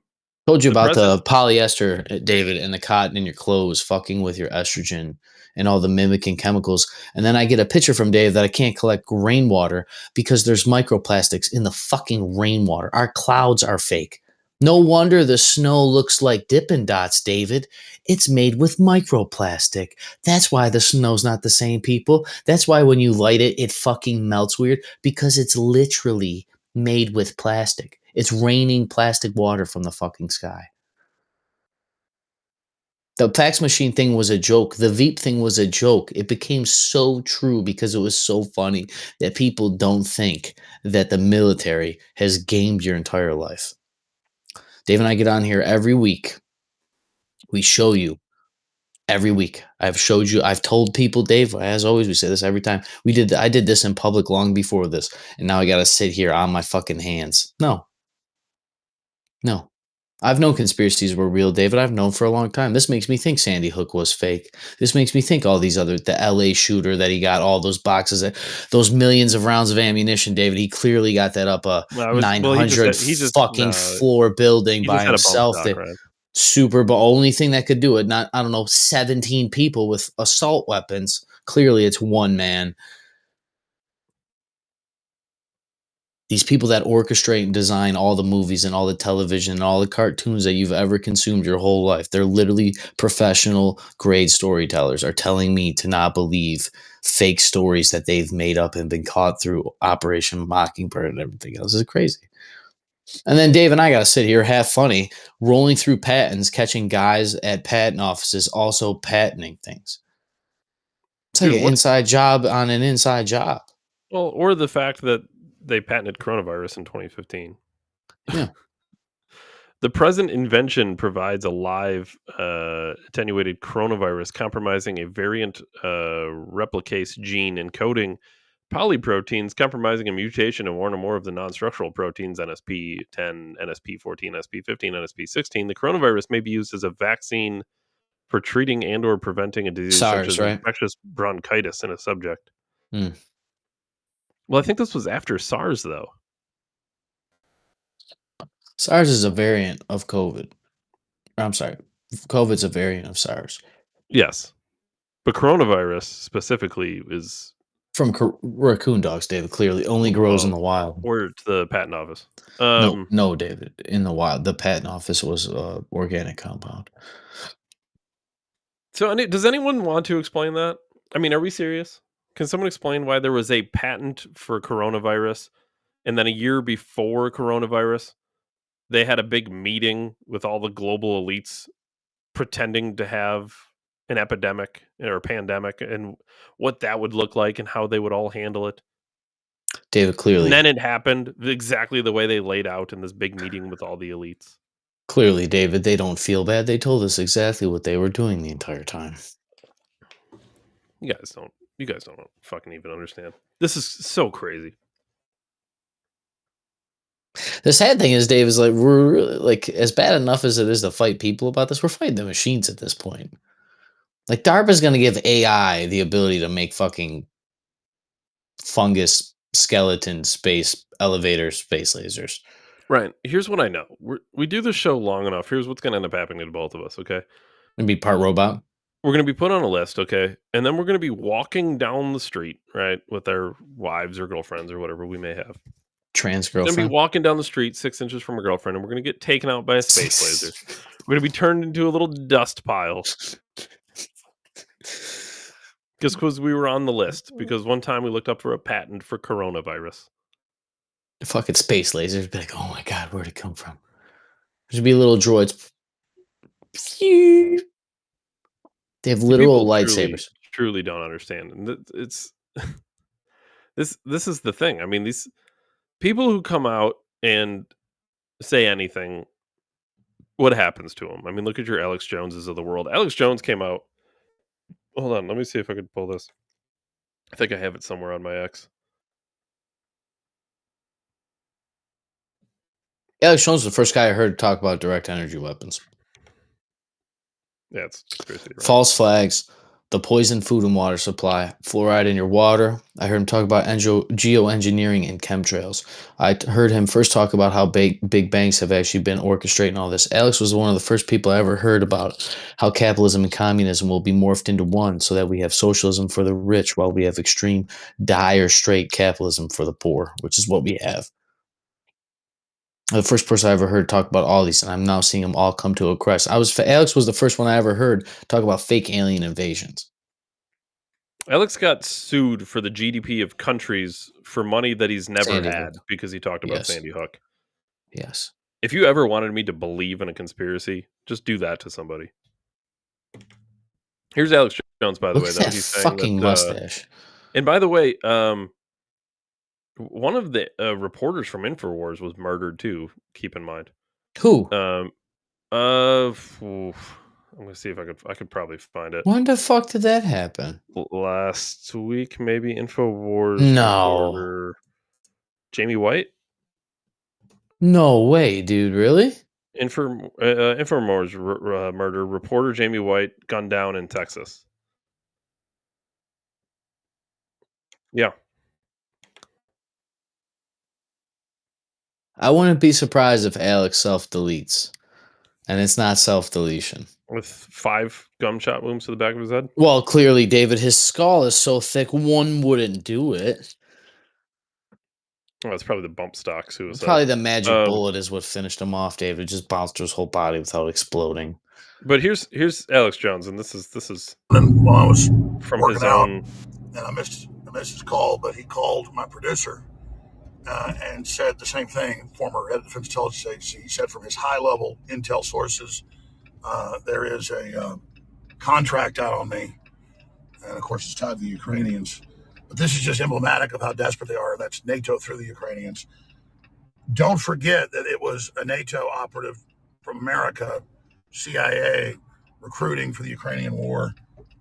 you the about president. the polyester, David, and the cotton in your clothes fucking with your estrogen and all the mimicking chemicals. And then I get a picture from Dave that I can't collect rainwater because there's microplastics in the fucking rainwater. Our clouds are fake. No wonder the snow looks like Dippin' Dots, David. It's made with microplastic. That's why the snow's not the same, people. That's why when you light it, it fucking melts weird because it's literally made with plastic. It's raining plastic water from the fucking sky. The fax machine thing was a joke. The Veep thing was a joke. It became so true because it was so funny that people don't think that the military has gamed your entire life. Dave and I get on here every week. We show you every week. I've showed you. I've told people, Dave, as always, we say this every time. I did this in public long before this, and now I got to sit here on my fucking hands. No. I've known conspiracies were real, David. I've known for a long time. This makes me think Sandy Hook was fake. This makes me think all these the LA shooter that he got all those boxes, those millions of rounds of ammunition, David. He clearly got that up a 900 fucking floor building by had a bump himself. stock, right? Super Bowl, only thing that could do it. Not, I don't know, 17 people with assault weapons. Clearly, it's one man. These people that orchestrate and design all the movies and all the television and all the cartoons that you've ever consumed your whole life, they're literally professional grade storytellers, are telling me to not believe fake stories that they've made up and been caught through Operation Mockingbird and everything else. It's crazy. And then Dave and I got to sit here half funny, rolling through patents, catching guys at patent offices also patenting things. It's like an inside job on an inside job. Well, or the fact that they patented coronavirus in 2015. Yeah. The present invention provides a live attenuated coronavirus compromising a variant replicase gene encoding polyproteins, compromising a mutation in one or more of the non-structural proteins NSP10, NSP14, NSP15, NSP16. The coronavirus may be used as a vaccine for treating and or preventing a disease such as infectious bronchitis in a subject. Well, I think this was after SARS, though. SARS is a variant of COVID. I'm sorry. COVID's a variant of SARS. Yes. But coronavirus specifically is... From raccoon dogs, David, clearly. Only grows in the wild. Or to the patent office. No, David. In the wild. The patent office was organic compound. So does anyone want to explain that? I mean, are we serious? Can someone explain why there was a patent for coronavirus and then a year before coronavirus, they had a big meeting with all the global elites pretending to have an epidemic or a pandemic and what that would look like and how they would all handle it? David, clearly. And then it happened exactly the way they laid out in this big meeting with all the elites. Clearly, David, they don't feel bad. They told us exactly what they were doing the entire time. You guys don't fucking even understand. This is so crazy. The sad thing is, Dave, is like we're like as bad enough as it is to fight people about this, we're fighting the machines at this point. Like DARPA's going to give AI the ability to make fucking fungus skeleton space elevator space lasers. Right. Here's what I know. We do the show long enough. Here's what's going to end up happening to both of us. Okay. And be part robot. We're gonna be put on a list, okay? And then we're gonna be walking down the street, right, with our wives or girlfriends or whatever we may have. Trans We're gonna be girlfriend. walking down the street 6 inches from a girlfriend, and we're gonna get taken out by a space laser. We're gonna be turned into a little dust pile. Just because we were on the list, because one time we looked up for a patent for coronavirus. Fucking space lasers. Be like, oh my god, where'd it come from? There'd be little droids. They have See, literal people lightsabers. truly don't understand, and it's this is the thing. I mean, these people who come out and say anything, what happens to them? I mean, look at your Alex Joneses of the world. Alex Jones came out. Hold on, let me see if I could pull this. I think I have it somewhere on my X. Alex Jones was the first guy I heard talk about direct energy weapons. Yeah, it's conspiracy. Right? False flags, the poison food and water supply, fluoride in your water. I heard him talk about geoengineering and chemtrails. I heard him first talk about how big banks have actually been orchestrating all this. Alex was one of the first people I ever heard about how capitalism and communism will be morphed into one so that we have socialism for the rich while we have extreme, dire, straight capitalism for the poor, which is what we have. The first person I ever heard talk about all these, and I'm now seeing them all come to a crest. Alex was the first one I ever heard talk about fake alien invasions. Alex got sued for the GDP of countries for money that he's never Sandy had Hook. because he talked about Sandy Hook. Yes. If you ever wanted me to believe in a conspiracy, just do that to somebody. Here's Alex Jones, by the way, though. He's saying fucking that, mustache. And by the way, one of the reporters from InfoWars was murdered too. Keep in mind. Who? I'm gonna see if I could probably find it. When the fuck did that happen? Last week, maybe. InfoWars reporter Jamie White. No way, dude. Really? InfoWars murder reporter Jamie White gunned down in Texas. Yeah. I wouldn't be surprised if Alex self-deletes. And it's not self-deletion. With 5 gunshot wounds to the back of his head? Well, clearly, David, his skull is so thick, one wouldn't do it. Well, it's probably the bump stock suicide. Probably the magic bullet is what finished him off, David. It just bounced through his whole body without exploding. But here's Alex Jones, and this is and while I was from working his out, own. And I missed his call, but he called my producer and said the same thing. Former head of Defense Intelligence Agency. He said from his high-level intel sources, there is a contract out on me, and of course it's tied to the Ukrainians. But this is just emblematic of how desperate they are. That's NATO through the Ukrainians. Don't forget that it was a NATO operative from America, CIA, recruiting for the Ukrainian war,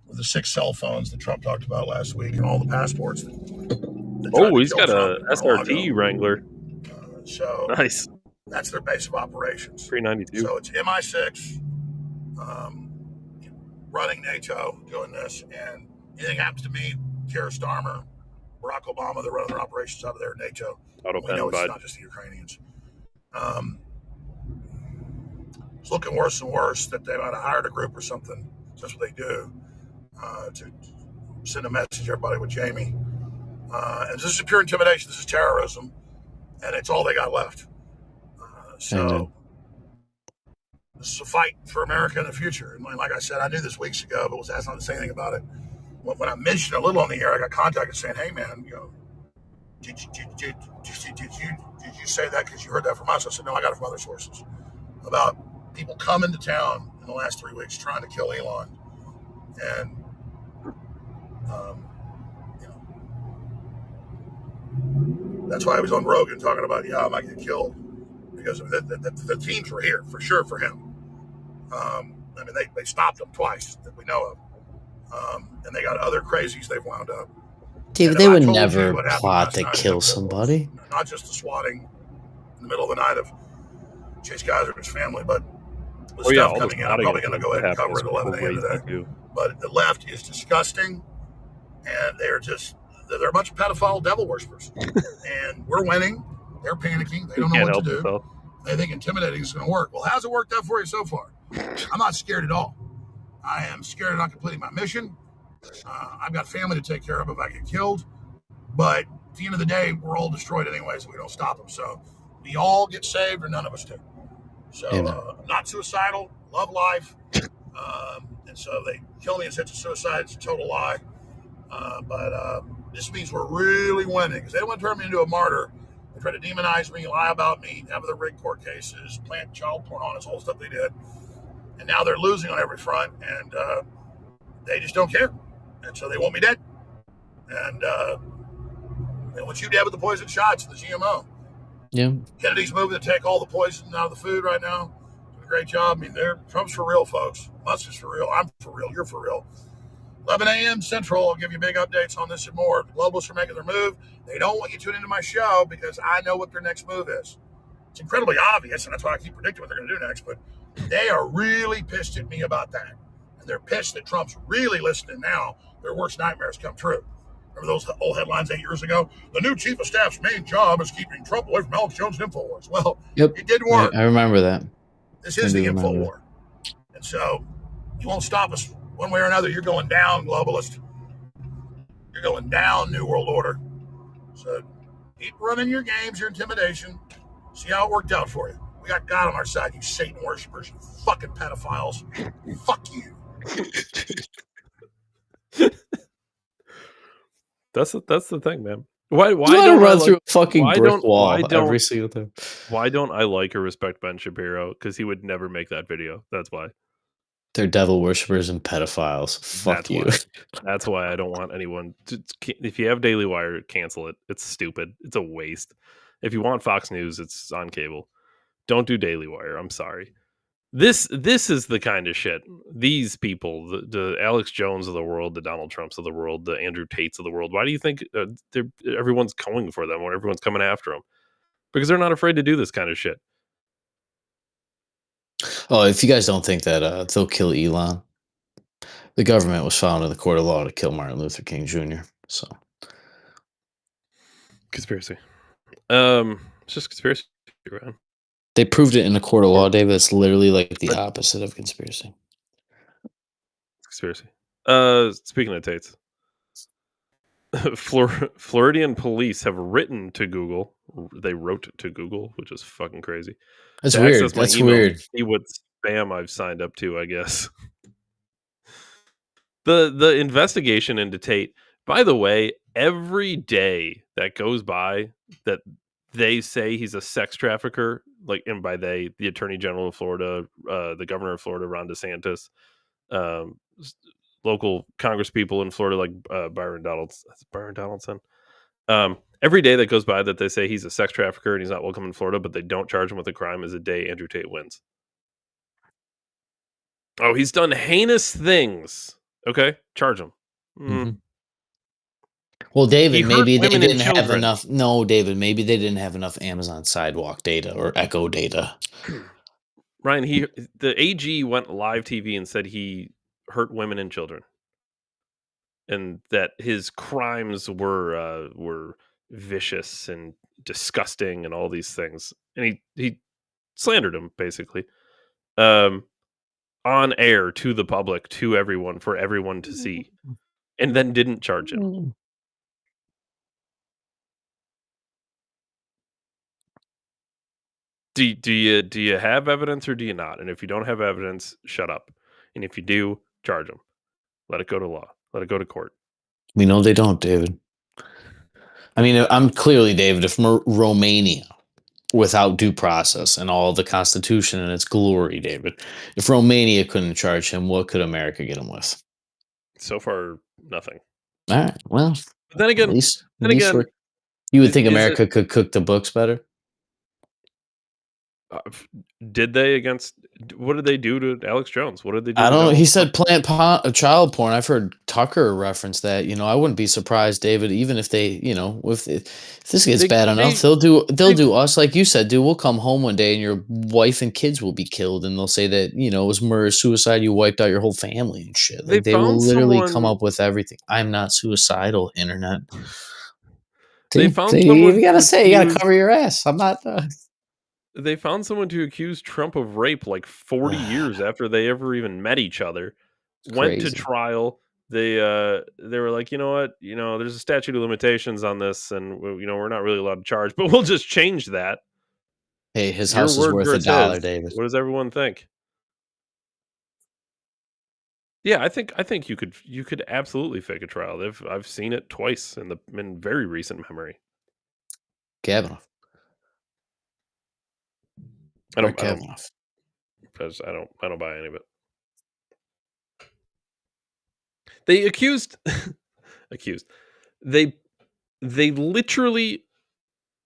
with the 6 cell phones that Trump talked about last week and all the passports. He's got a SRT Wrangler. So nice. That's their base of operations. 392. So it's MI6 running NATO, doing this, and anything happens to me, Keir Starmer, Barack Obama, they're running their operations out of there, NATO. We know it's not just the Ukrainians. It's looking worse and worse that they might have hired a group or something. That's what they do, to send a message to everybody with Jamie. And this is pure intimidation. This is terrorism, and it's all they got left. So this is a fight for America in the future. And like I said, I knew this weeks ago, but was asked not to say anything about it. When I mentioned a little on the air, I got contacted saying, "Hey, man, did you say that because you heard that from us?" I said, "No, I got it from other sources about people coming to town in the last 3 weeks trying to kill Elon." And that's why I was on Rogan talking about, I might get killed because the teams were here for sure for him. I mean, they stopped him twice that we know of, and they got other crazies they've wound up. David, they would never plot to kill somebody. Not just the swatting in the middle of the night of Chase Geyser's family, but the stuff coming in. I'm probably going to go ahead and cover it 11 a.m. today. But the left is disgusting, and they're a bunch of pedophile devil worshippers. And we're winning. They're panicking. They don't know what to do. They think intimidating is going to work. Well, how's it worked out for you so far? I'm not scared at all. I am scared of not completing my mission. I've got family to take care of if I get killed. But at the end of the day, we're all destroyed anyway, so we don't stop them. So we all get saved, or none of us do. So I'm not suicidal, love life. And so they kill me in sense of suicide. It's a total lie. But this means we're really winning, because they don't want to turn me into a martyr. They try to demonize me, lie about me, have the rig court cases, plant child porn on us, all the stuff they did. And now they're losing on every front, and they just don't care. And so they want me dead. And they want you dead with the poison shots, the GMO. Yeah. Kennedy's moving to take all the poison out of the food right now. Doing a great job. I mean, Trump's for real, folks. Musk is for real. I'm for real. You're for real. 11 a.m. Central. I'll give you big updates on this and more. The globalists are making their move. They don't want you tuning into my show because I know what their next move is. It's incredibly obvious, and that's why I keep predicting what they're going to do next. But they are really pissed at me about that. And they're pissed that Trump's really listening now. Their worst nightmares come true. Remember those old headlines 8 years ago? The new chief of staff's main job is keeping Trump away from Alex Jones and InfoWars. Well, it didn't work. I remember that. This is the info war. And so you won't stop us one way or another. You're going down, globalist. You're going down, New World Order. So keep running your games, your intimidation. See how it worked out for you. We got God on our side, you Satan worshipers, you fucking pedophiles. Fuck you. That's the thing, man. Why don't I run through a fucking brick wall every single time? Why don't I like or respect Ben Shapiro? Because he would never make that video. That's why. They're devil worshippers and pedophiles. Fuck you. That's why I don't want anyone to. If you have Daily Wire, cancel it. It's stupid. It's a waste. If you want Fox News, it's on cable. Don't do Daily Wire. I'm sorry. This is the kind of shit. These people, the Alex Jones of the world, the Donald Trumps of the world, the Andrew Tates of the world. Why do you think everyone's going for them or everyone's coming after them? Because they're not afraid to do this kind of shit. Oh, if you guys don't think that they'll kill Elon, the government was found in the court of law to kill Martin Luther King Jr. So conspiracy. It's just conspiracy, man. They proved it in the court of law, David. It's literally like the opposite of conspiracy. Conspiracy. Speaking of Tates, Floridian police have written to Google. They wrote to Google, which is fucking crazy. That's weird. That's weird. See what spam I've signed up to, I guess. The investigation into Tate. By the way, every day that goes by that they say he's a sex trafficker, like, and by they, the Attorney General of Florida, the Governor of Florida, Ron DeSantis, local Congress people in Florida, like Byron Donaldson. Every day that goes by that they say he's a sex trafficker and he's not welcome in Florida, but they don't charge him with a crime, is a day Andrew Tate wins. Oh, he's done heinous things. Okay, charge him. Mm-hmm. Well, David, maybe they didn't have enough. No, David, maybe they didn't have enough Amazon Sidewalk data or Echo data. Ryan, the AG went live TV and said he hurt women and children, and that his crimes were vicious and disgusting and all these things, and he slandered him basically, on air to the public, to everyone, for everyone to see, and then didn't charge him. Do you have evidence or do you not? And if you don't have evidence, shut up. And if you do, charge them. Let it go to law. Let it go to court. We know they don't, David. I mean, I'm clearly, David, if Romania, without due process and all the Constitution and its glory, David, if Romania couldn't charge him, what could America get him with? So far, nothing. All right. Well, but then again, you would think America could cook the books better. Did they against? What did they do to Alex Jones? What did they do? I don't know. He said plant child porn. I've heard Tucker reference that. I wouldn't be surprised, David, even if they, if this gets bad enough, they'll do us like you said, dude. We'll come home one day and your wife and kids will be killed, and they'll say that it was murder, suicide. You wiped out your whole family and shit. Like, they will literally come up with everything. I'm not suicidal, internet. They found someone. You gotta cover your ass. I'm not. They found someone to accuse Trump of rape like 40 years after they ever even met each other. went to trial. They were like, you know what, there's a statute of limitations on this, and we're not really allowed to charge, but we'll just change that. Hey, his Your house is word worth versus $1, his. David. What does everyone think? Yeah, I think you could absolutely fake a trial. I've seen it twice in very recent memory. Kavanaugh. I don't buy any of it. They accused they literally,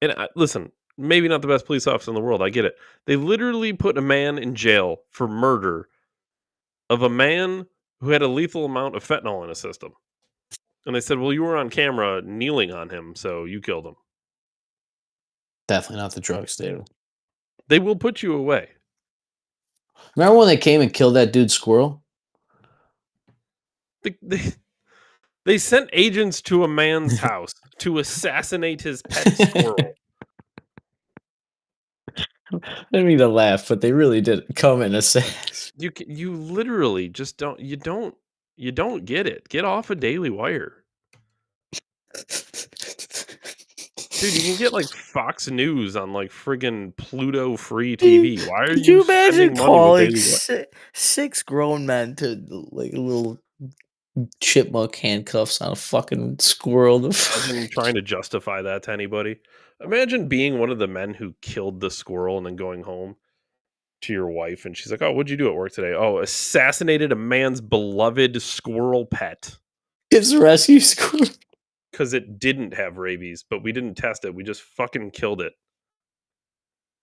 and listen, maybe not the best police officer in the world, I get it. They literally put a man in jail for murder of a man who had a lethal amount of fentanyl in his system. And they said, well, you were on camera kneeling on him, so you killed him. Definitely not the drugs, David. They will put you away. Remember when they came and killed that dude squirrel? They sent agents to a man's house to assassinate his pet squirrel. I didn't mean to laugh, but they really did come and assassinate. You literally just don't get it. Get off of Daily Wire. Dude, you can get like Fox News on like friggin' Pluto free TV. Why are you spending money with Daily Wire? 6 grown men to like little chipmunk handcuffs on a fucking squirrel? Imagine trying to justify that to anybody. Imagine being one of the men who killed the squirrel and then going home to your wife and she's like, "Oh, what'd you do at work today?" "Oh, assassinated a man's beloved squirrel pet." It's a rescue squirrel. Because it didn't have rabies, but we didn't test it. We just fucking killed it.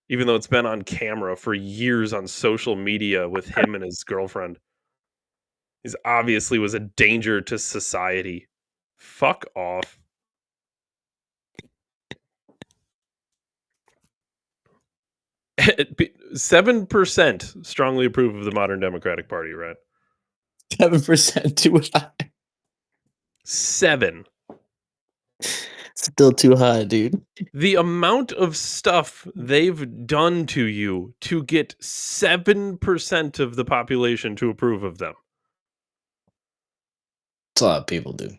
Even though it's been on camera for years on social media with him and his girlfriend. He obviously was a danger to society. Fuck off. 7% strongly approve of the modern Democratic Party, right? 7% too high. 7. Still too high, dude. The amount of stuff they've done to you to get 7% of the population to approve of them. That's a lot of people do.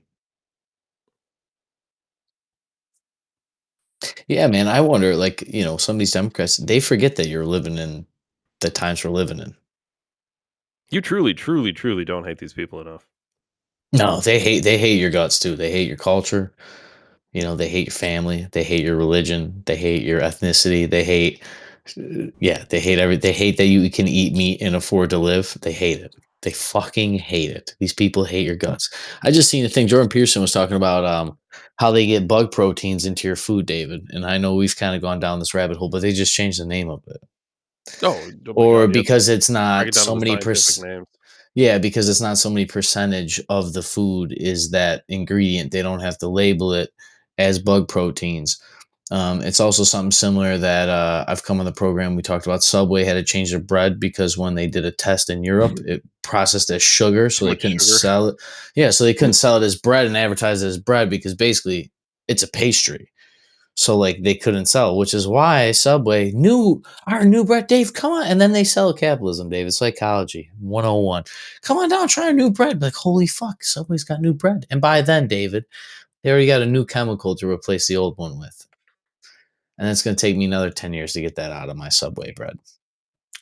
Yeah, man, I wonder, like, some of these Democrats, they forget that you're living in the times we're living in. You truly, truly, truly don't hate these people enough. No, they hate your guts too. They hate your culture. They hate your family. They hate your religion. They hate your ethnicity. They hate, they hate they hate that you can eat meat and afford to live. They hate it. They fucking hate it. These people hate your guts. I just seen the thing. Jordan Peterson was talking about how they get bug proteins into your food, David. And I know we've kind of gone down this rabbit hole, but they just changed the name of it. Oh, or because it's not so many names. Yeah, because it's not so many percentage of the food is that ingredient. They don't have to label it as bug proteins. It's also something similar that I've come on the program. We talked about Subway had to change their bread because when they did a test in Europe, it processed as sugar, so they couldn't sell it. Yeah, so they couldn't sell it as bread and advertise it as bread because basically it's a pastry. So like they couldn't sell, which is why Subway our new bread, Dave, come on. And then they sell capitalism, Dave. It's psychology 101. Come on down, try our new bread. Like, holy fuck, Subway's got new bread. And by then, David, they already got a new chemical to replace the old one with. And it's going to take me another 10 years to get that out of my Subway bread.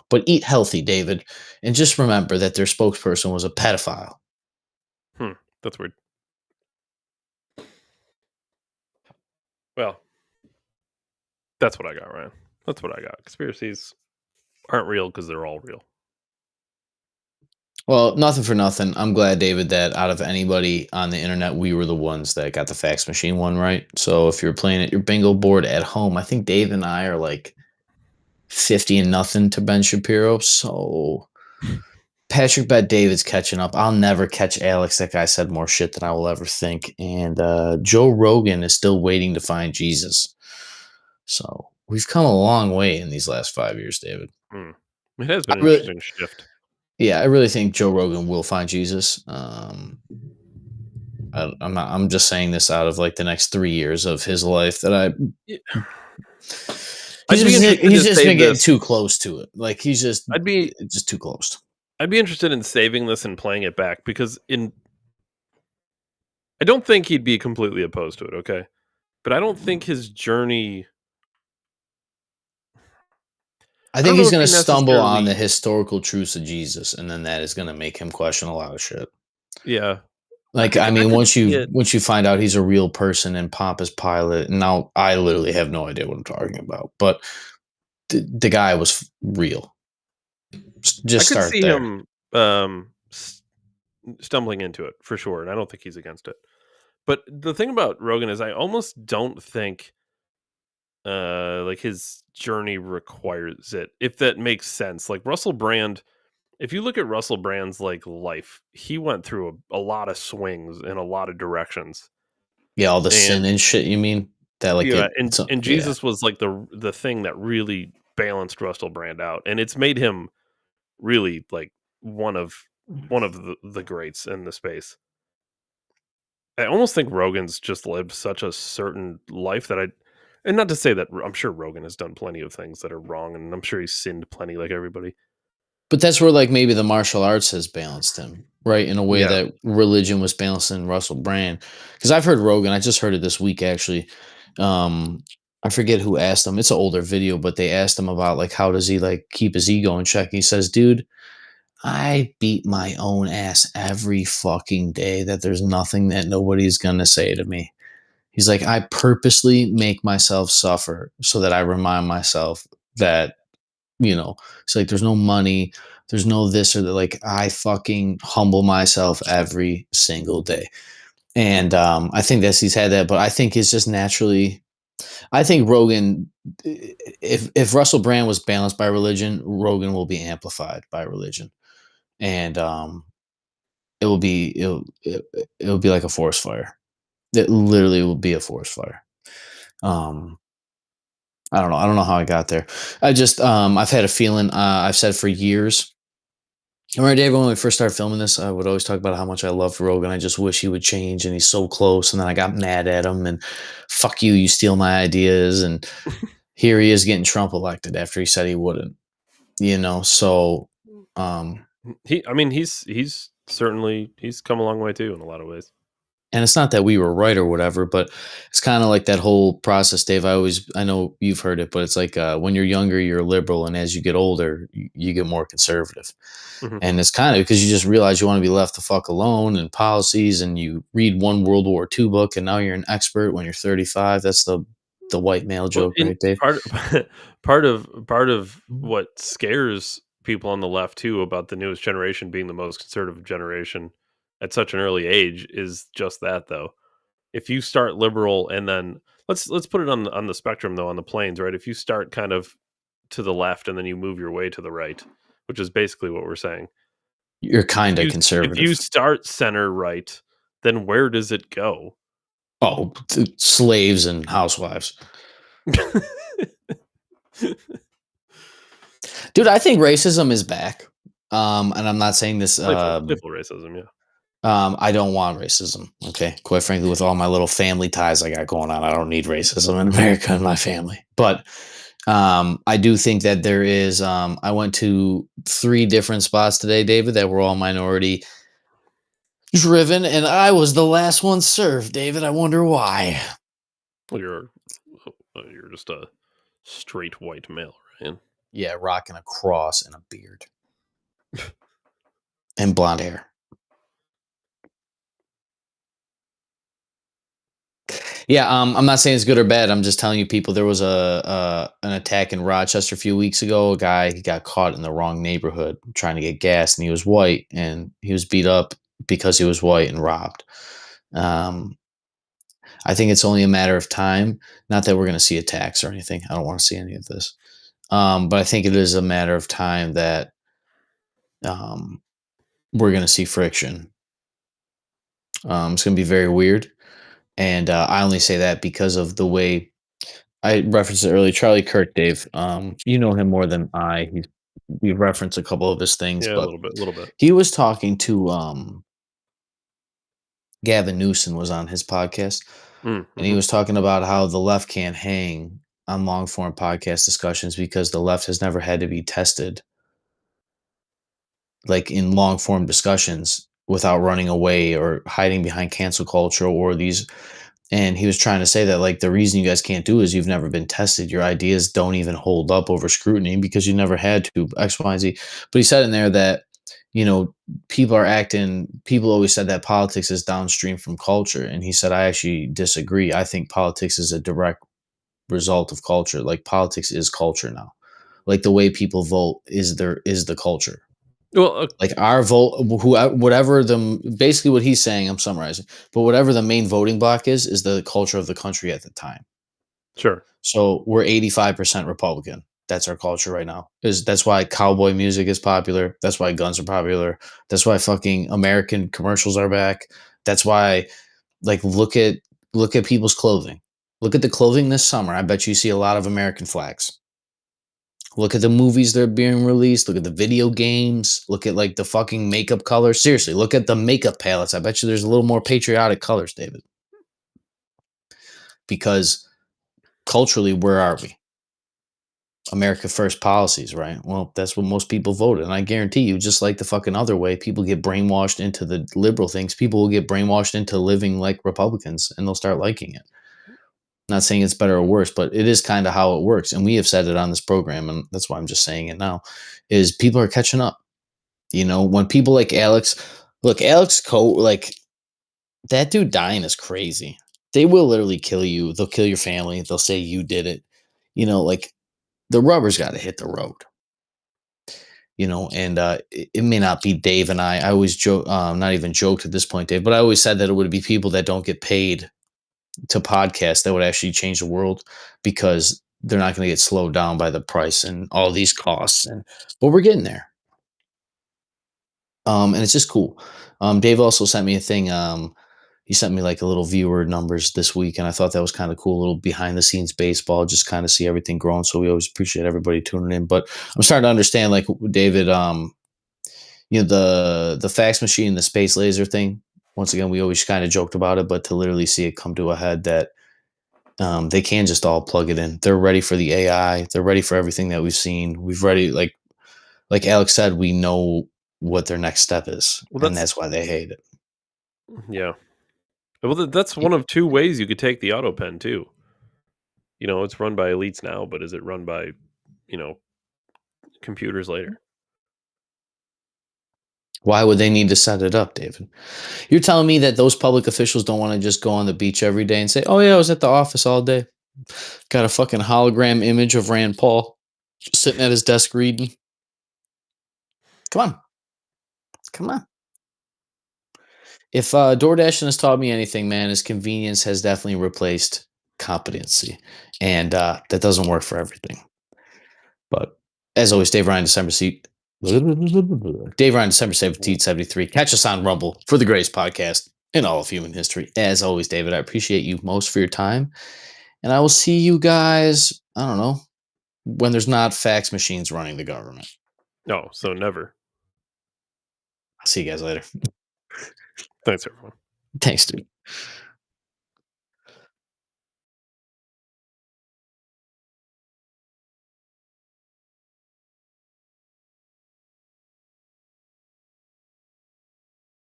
But eat healthy, David. And just remember that their spokesperson was a pedophile. That's weird. Well, that's what I got, Ryan. That's what I got. Conspiracies aren't real because they're all real. Well, nothing for nothing. I'm glad, David, that out of anybody on the internet, we were the ones that got the fax machine one right. So if you're playing at your bingo board at home, I think Dave and I are like 50-0 to Ben Shapiro. So Patrick bet David's catching up. I'll never catch Alex. That guy said more shit than I will ever think. And Joe Rogan is still waiting to find Jesus. So we've come a long way in these last 5 years, David. It has been an interesting shift. Yeah, I really think Joe Rogan will find Jesus. I'm just saying this out of like the next 3 years of his life that he's just been getting too close to it. Like he's just too close. I'd be interested in saving this and playing it back because I don't think he'd be completely opposed to it, okay? But I don't think his journey. I I think don't know he's if going he to stumble on the necessarily. historical truths of Jesus, and then that is going to make him question a lot of shit. Yeah, Like, I mean, could once see you it. once you find out he's a real person and Pontius Pilate, and now I literally have no idea what I'm talking about, but the guy was real. I Just could start see there. him stumbling into it for sure, and I don't think he's against it. But the thing about Rogan is, I almost don't think like his journey requires it, if that makes sense. Like Russell Brand, if you look at Russell Brand's like life, he went through a lot of swings in a lot of directions. Yeah, all the sin And and shit. You mean that? Like yeah, it? and Yeah. Jesus was like the thing that really balanced Russell Brand out, and it's made him really like one of the greats in the space. I almost think Rogan's just lived such a certain life that and not to say that I'm sure Rogan has done plenty of things that are wrong, and I'm sure he's sinned plenty like everybody. But that's where like maybe the martial arts has balanced him, right? In a way Yeah. that religion was balancing Russell Brand. Because I've heard Rogan, I just heard it this week actually. Um, I forget who asked him. It's an older video, but they asked him about like how does he like keep his ego in check. He says, dude, I beat my own ass every fucking day that there's nothing that nobody's gonna say to me. He's like, I purposely make myself suffer so that I remind myself that, it's like there's no money, there's no this or that. Like I fucking humble myself every single day. And I think that's he's had that, but I think it's just naturally. I think Rogan, if Russell Brand was balanced by religion, Rogan will be amplified by religion, and it'll be like a forest fire. It literally will be a forest fire. Um, I don't know. I don't know how I got there. I've had a feeling. I've said for years. Remember, Dave, when we first started filming this, I would always talk about how much I loved Rogan. I just wish he would change, and he's so close. And then I got mad at him, and fuck you, you steal my ideas. And here he is getting Trump elected after he said he wouldn't. So I mean, he's certainly he's come a long way too in a lot of ways. and it's not that we were right or whatever, but it's kind of like that whole process, Dave. I know you've heard it, but it's like when you're younger, you're liberal, and as you get older, you get more conservative. Mhm. And it's kind of because you just realize you want to be left the fuck alone and policies, and you read one World War II book, and now you're an expert when you're 35. That's the white male Well, joke, in right, Dave? part of what scares people on the left too about the newest generation being the most conservative generation at such an early age is just that, though. If you start liberal and then let's put it on the spectrum though, on the planes, right? If you start kind of to the left and then you move your way to the right, which is basically what we're saying. You're If kind of you conservative. start center right, then where does it go? Oh, slaves and housewives. Dude, I think racism is back. And I'm not saying this. Playful racism, yeah. I don't want racism. Okay, quite frankly, with all my little family ties I got going on, I don't need racism in America and my family. But I do think that there is. I went to 3 different spots today, David, that were all minority driven, and I was the last one served, David. I wonder why. Well, you're just a straight white male, right? Yeah, rocking a cross and a beard and blonde hair. Yeah, I'm not saying it's good or bad. I'm just telling you, people. There was an attack in Rochester a few weeks ago. A guy, he got caught in the wrong neighborhood trying to get gas, and he was white, and he was beat up because he was white and robbed. Um, I think it's only a matter of time. Not that we're going to see attacks or anything. I don't want to see any of this, but I think it is a matter of time that um, we're going to see friction. It's going to be very weird, and I only say that because of the way I referenced it earlier. Charlie Kirk, Dave. You know him more than I. We've referenced a couple of his things, Yeah, a but little bit. he was talking to Gavin Newsom was on his podcast, and he Mm-hmm. was talking about how the left can't hang on long form podcast discussions because the left has never had to be tested like in long form discussions without running away or hiding behind cancel culture or these. And he was trying to say that like the reason you guys can't do is you've never been tested. Your ideas don't even hold up over scrutiny because you never had to X, Y, and Z. But he said in there that, you know, people always said that politics is downstream from culture. And he said, I actually disagree. I think politics is a direct result of culture. Like politics is culture now. Like the way people vote is the culture. Well, Like our vote, whatever basically what he's saying, I'm summarizing, but whatever the main voting block is the culture of the country at the time. sure. So we're 85% Republican. That's our culture right now. That's why cowboy music is popular. That's why guns are popular. That's why fucking American commercials are back. That's why, like, look at people's clothing. Look at the clothing this summer. I bet you see a lot of American flags. Look at the movies that are being released. Look at the video games. Look at like the fucking makeup colors. Seriously, look at the makeup palettes. I bet you there's a little more patriotic colors, David. Because culturally, where are we? America First policies, right? Well, that's what most people voted. And I guarantee you, just like the fucking other way, people get brainwashed into the liberal things. People will get brainwashed into living like Republicans and they'll start liking it. Not saying it's better or worse, but it is kind of how it works. And we have said it on this program, and that's why I'm just saying it now, is people are catching up. You know, when people like Alex, look, like that dude dying is crazy. They will literally kill you. They'll kill your family. They'll say you did it. You know, like the rubber's got to hit the road. You know, and it may not be Dave and I. I always joke, not even joked at this point, Dave, but I always said that it would be people that don't get paid to podcast that would actually change the world because they're not going to get slowed down by the price and all these costs. But we're getting there. And it's just cool. Dave also sent me a thing. He sent me like a little viewer numbers this week, and I thought that was kind of cool. A little behind the scenes baseball, just kind of see everything growing. So we always appreciate everybody tuning in. But I'm starting to understand, like David, you know, the fax machine, the space laser thing. Once again, we always kind of joked about it, but to literally see it come to a head that they can just all plug it in. They're ready for the AI. They're ready for everything that we've seen. We've ready, like Alex said, we know what their next step is, and that's why they hate it. Yeah. Well, that's one of two ways you could take the auto pen too. You know, it's run by elites now, but is it run by, you know, computers later? Why would they need to set it up, David? You're telling me that those public officials don't want to just go on the beach every day and say, "Oh yeah, I was at the office all day. Got a fucking hologram image of Rand Paul just sitting at his desk reading." Come on. If DoorDash has taught me anything, man, is convenience has definitely replaced competency, and that doesn't work for everything. But as always, Dave Ryan, December 17th, 73. Catch us on Rumble for the greatest podcast in all of human history. As always, David, I appreciate you most for your time, and I will see you guys. I don't know when there's not fax machines running the government. No, so never. I'll see you guys later. Thanks, everyone. Thanks, dude.